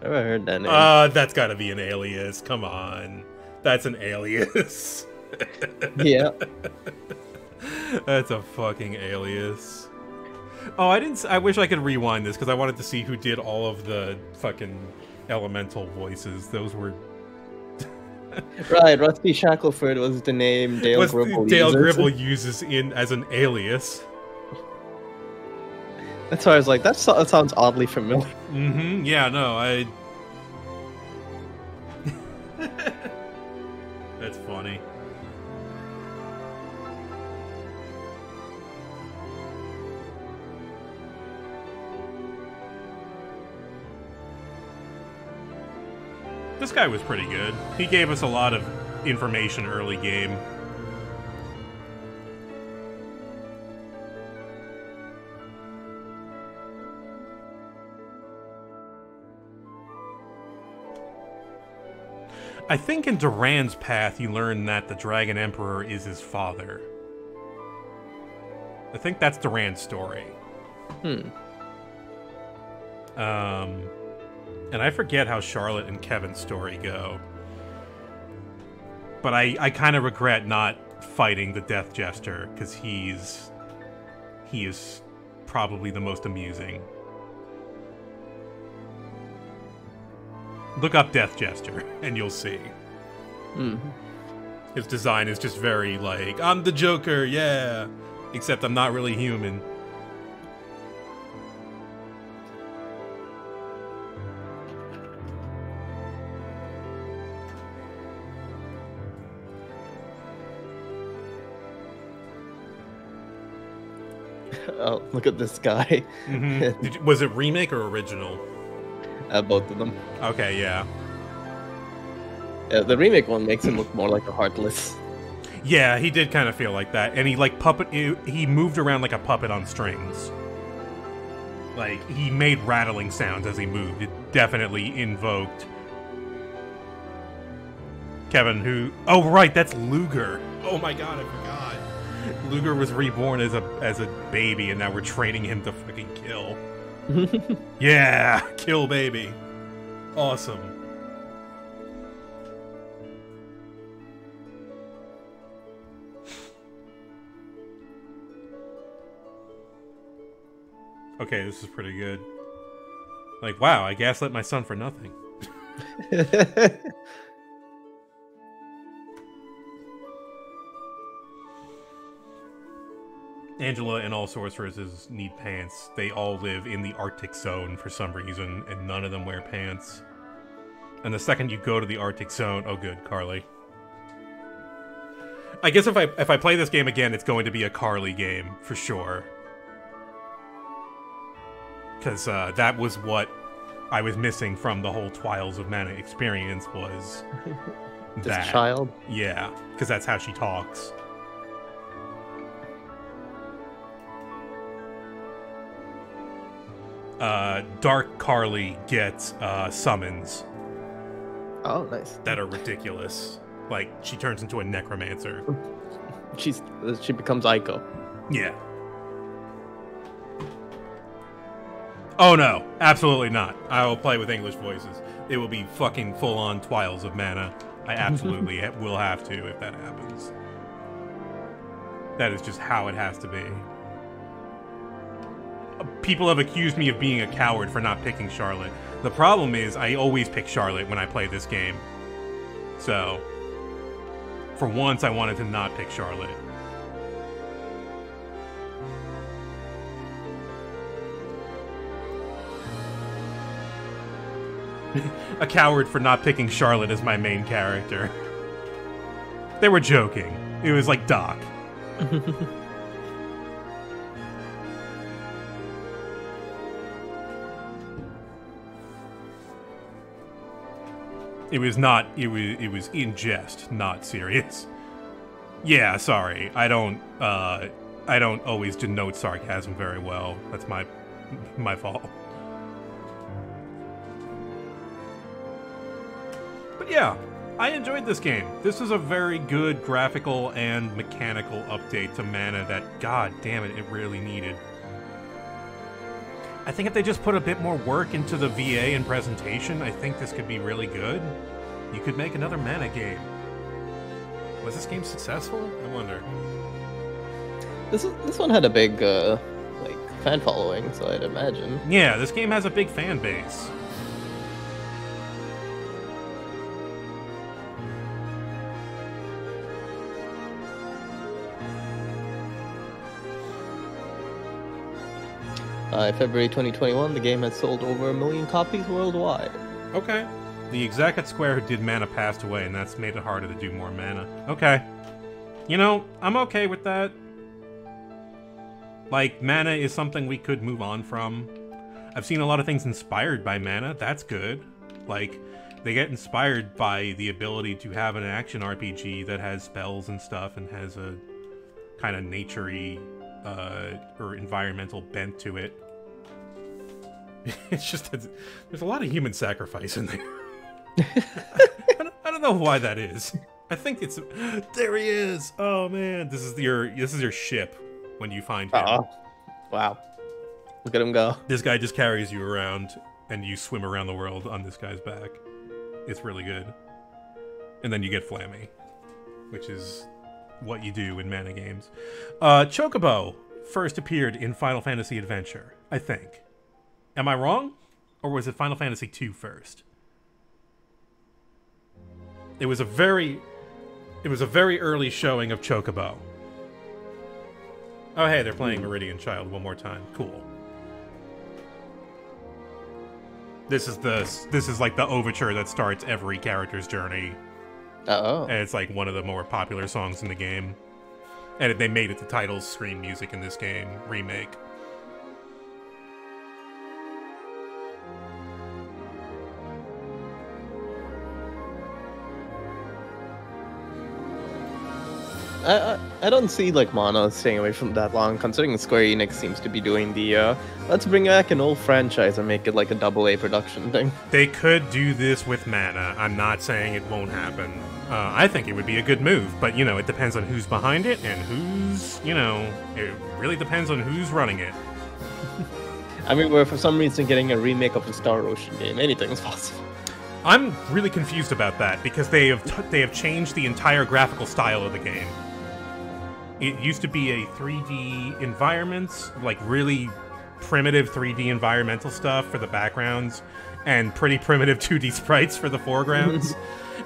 I've never heard that name. That's gotta be an alias. Come on. That's an alias. Yeah. That's a fucking alias. Oh, I wish I could rewind this because I wanted to see who did all of the fucking elemental voices. Those were Right, Rusty Shackleford was the name Dale Gribble Dale uses. Gribble uses in as an alias. That's why I was like, that sounds oddly familiar. Mm-hmm. Yeah, no, I... That's funny. This guy was pretty good. He gave us a lot of information early game. I think in Duran's path you learn that the Dragon Emperor is his father. I think that's Duran's story. And I forget how Charlotte and Kevin's story go. But I kind of regret not fighting the Death Jester, because he is probably the most amusing. Look up Death Jester, and you'll see. His design is just very like, I'm the Joker, yeah! Except I'm not really human. Oh, look at this guy. Was it remake or original? Both of them. Okay, yeah. The remake one makes him look more like a Heartless. Yeah, he did kind of feel like that, and he like he moved around like a puppet on strings. Like, he made rattling sounds as he moved. It definitely invoked Kevin, who... Oh, right, that's Luger. Oh my god, I forgot. Luger was reborn as a baby, and now we're training him to fucking kill. Yeah, kill baby. Awesome. Okay, this is pretty good. Like, wow, I gaslit my son for nothing. Angela and all sorceresses need pants. They all live in the Arctic zone for some reason, and none of them wear pants. And the second you go to the Arctic zone... Oh, good, Carly. I guess if I play this game again, it's going to be a Carly game, for sure. Because that was what I was missing from the whole Trials of Mana experience, was This child? Yeah, because that's how she talks. Dark Carly gets summons. Oh, nice. That are ridiculous. Like, she turns into a necromancer. She becomes Aiko. Yeah. Oh no, absolutely not. I will play with English voices. It will be fucking full-on Trials of Mana. I absolutely will have to if that happens. That is just how it has to be. People have accused me of being a coward for not picking Charlotte. The problem is, I always pick Charlotte when I play this game. So, for once, I wanted to not pick Charlotte. A coward for not picking Charlotte as my main character. They were joking. It was like Doc. It was not. It was in jest, not serious. Yeah, sorry. I don't always denote sarcasm very well. That's my fault. But yeah, I enjoyed this game. This is a very good graphical and mechanical update to Mana that, god damn it, it really needed. I think if they just put a bit more work into the VA and presentation, I think this could be really good. You could make another Mana game. Was this game successful? I wonder. This one had a big fan following, so I'd imagine. Yeah, this game has a big fan base. February 2021, the game has sold over 1 million copies worldwide. Okay. The exec at Square who did Mana passed away, and that's made it harder to do more Mana. Okay. You know, I'm okay with that. Like, Mana is something we could move on from. I've seen a lot of things inspired by Mana. That's good. Like, they get inspired by the ability to have an action RPG that has spells and stuff and has a kind of nature-y or environmental bent to it. It's just there's a lot of human sacrifice in there. I don't know why that is. I think it's there he is. Oh man, this is your ship when you find him. Oh, wow! Look at him go. This guy just carries you around, and you swim around the world on this guy's back. It's really good. And then you get Flammy, which is what you do in Mana games. Chocobo first appeared in Final Fantasy Adventure, I think. Am I wrong? Or was it Final Fantasy II first? It was a very early showing of Chocobo. Oh hey, they're playing Meridian Child one more time. Cool. This is like the overture that starts every character's journey. Oh. And it's like one of the more popular songs in the game. And they made it the title screen music in this game remake. I don't see like Mana staying away from that long, considering Square Enix seems to be doing the let's bring back an old franchise and make it like a AA production thing. They could do this with Mana. I'm not saying it won't happen. I think it would be a good move, but, you know, it depends on who's behind it and who's, you know, it really depends on who's running it. I mean, we're for some reason getting a remake of the Star Ocean game. Anything's possible. I'm really confused about that, because they have changed the entire graphical style of the game. It used to be a 3D environment, like really primitive 3D environmental stuff for the backgrounds, and pretty primitive 2D sprites for the foregrounds.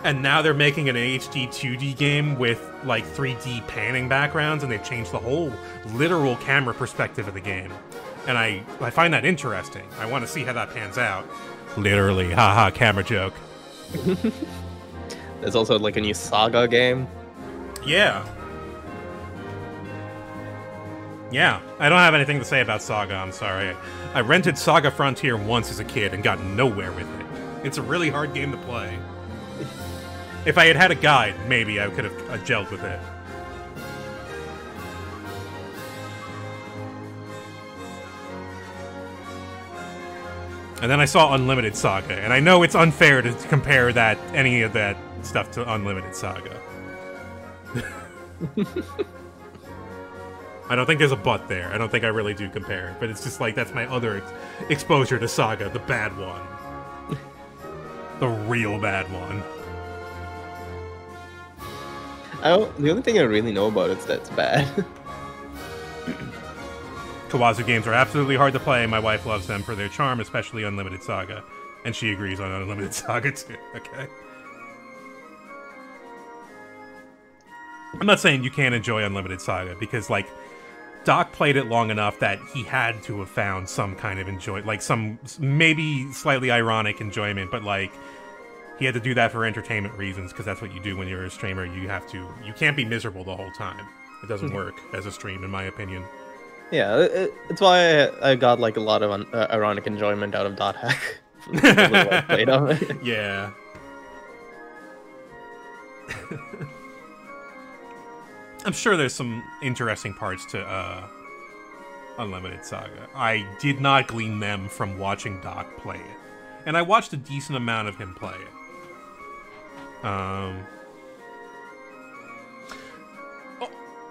And now they're making an HD 2D game with, like, 3D panning backgrounds, and they've changed the whole literal camera perspective of the game. And I find that interesting. I want to see how that pans out. Literally, haha, camera joke. There's also, like, a new Saga game. Yeah. Yeah, I don't have anything to say about Saga, I'm sorry. I rented Saga Frontier once as a kid and got nowhere with it. It's a really hard game to play. If I had had a guide, maybe I could have gelled with it. And then I saw Unlimited Saga, and I know it's unfair to compare any of that stuff to Unlimited Saga. I don't think there's a but there. I don't think I really do compare. But it's just like, that's my other exposure to Saga, the bad one. The real bad one. The only thing I really know about it is that it's bad. Kawazu games are absolutely hard to play. My wife loves them for their charm, especially Unlimited Saga. And she agrees on Unlimited Saga too, okay? I'm not saying you can't enjoy Unlimited Saga, because, like, Doc played it long enough that he had to have found some kind of enjoyment, like some maybe slightly ironic enjoyment, but, like, he had to do that for entertainment reasons, because that's what you do when you're a streamer. You can't be miserable the whole time. It doesn't work as a stream, in my opinion. Yeah, it's why I got, like, a lot of ironic enjoyment out of Dot Hack. Yeah. I'm sure there's some interesting parts to Unlimited Saga. I did not glean them from watching Doc play it. And I watched a decent amount of him play it.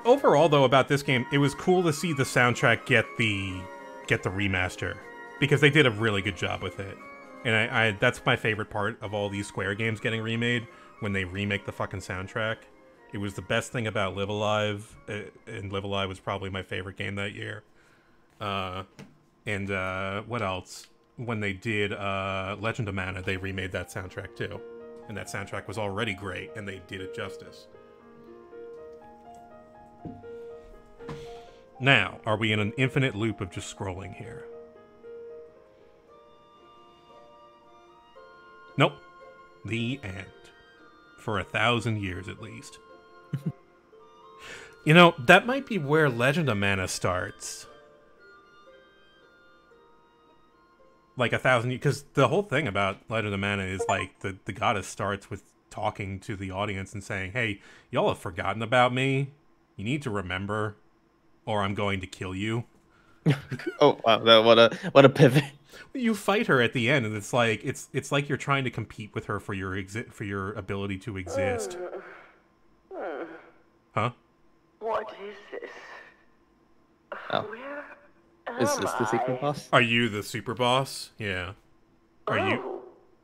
Overall, though, about this game, it was cool to see the soundtrack get the remaster, because they did a really good job with it. And that's my favorite part of all these Square games getting remade, when they remake the fucking soundtrack. It was the best thing about Live Alive, and Live Alive was probably my favorite game that year. What else? When they did Legend of Mana, they remade that soundtrack too. And that soundtrack was already great, and they did it justice. Now, are we in an infinite loop of just scrolling here? Nope. The end. For 1,000 years, at least. You know, that might be where Legend of Mana starts. Like 1,000 years, because the whole thing about Legend of Mana is, like, the goddess starts with talking to the audience and saying, hey, y'all have forgotten about me. You need to remember, or I'm going to kill you. Oh, wow, what a pivot. You fight her at the end, and it's like you're trying to compete with her for your ability to exist. Huh? What is this? Oh. Where Is am this the secret I? boss? Are you the super boss? Yeah. Are you?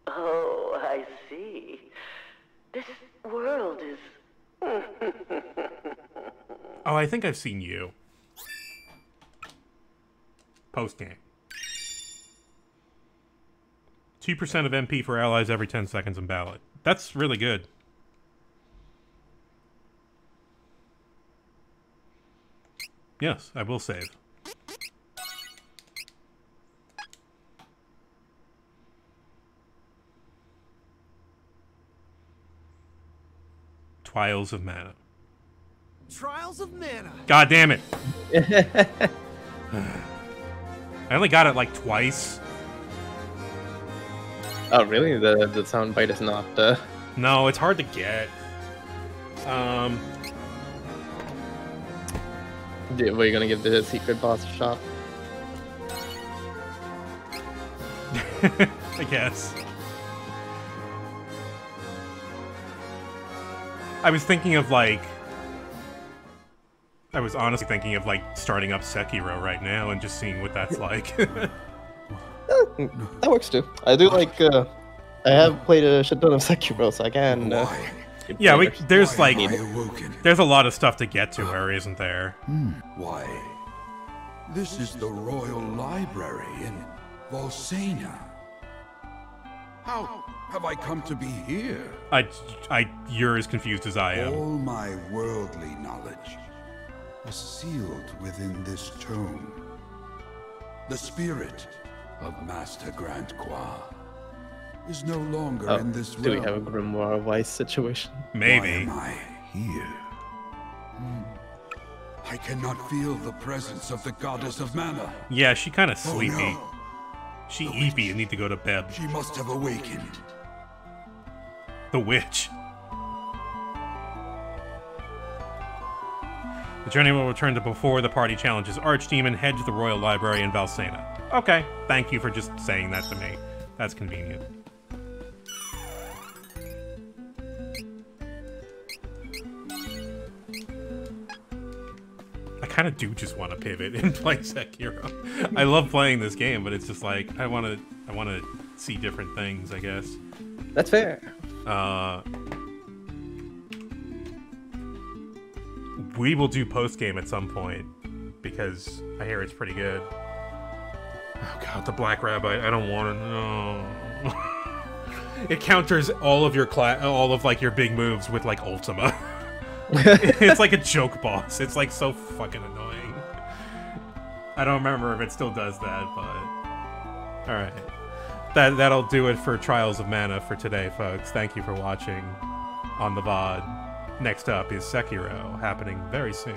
Oh, I see. This world is... Oh, I think I've seen you. Post-game. 2% of MP for allies every 10 seconds in ballot. That's really good. Yes, I will save. Trials of Mana. Trials of Mana. God damn it. I only got it like twice. Oh, really? The soundbite is not... No, it's hard to get. Were you gonna give the secret boss a shot? I guess. I was thinking of like... I was honestly thinking of like starting up Sekiro right now and just seeing what that's like. That works too. I do like, I have played a shit ton of Sekiro, so I can... yeah, there's like... There's a lot of stuff to get to her, isn't there? Why, this is the Royal Library in Volsania. How have I come to be here? You're as confused as I am. All my worldly knowledge was sealed within this tome. The spirit of Master Grand Qua is no longer in this realm. Do we have a Grimoire Weiss situation? Maybe. Why am I here? I cannot feel the presence of the goddess of mana. Yeah, she kind of sleepy. Oh, no. She eepy and need to go to bed. She must have awakened. The witch. The journey will return to before the party challenges Archdemon, head to the Royal Library in Valsena. Okay, thank you for just saying that to me. That's convenient. I kind of do just want to pivot and play Sekiro. I love playing this game, but it's just like I want to see different things, I guess. That's fair. We will do post game at some point because I hear it's pretty good. Oh god, the Black Rabbi! I don't want to know. It counters all of your your big moves with like Ultima. It's like a joke boss. It's like so fucking annoying. I don't remember if it still does that, but all right. That'll do it for Trials of Mana for today, folks. Thank you for watching on the VOD. Next up is Sekiro, happening very soon.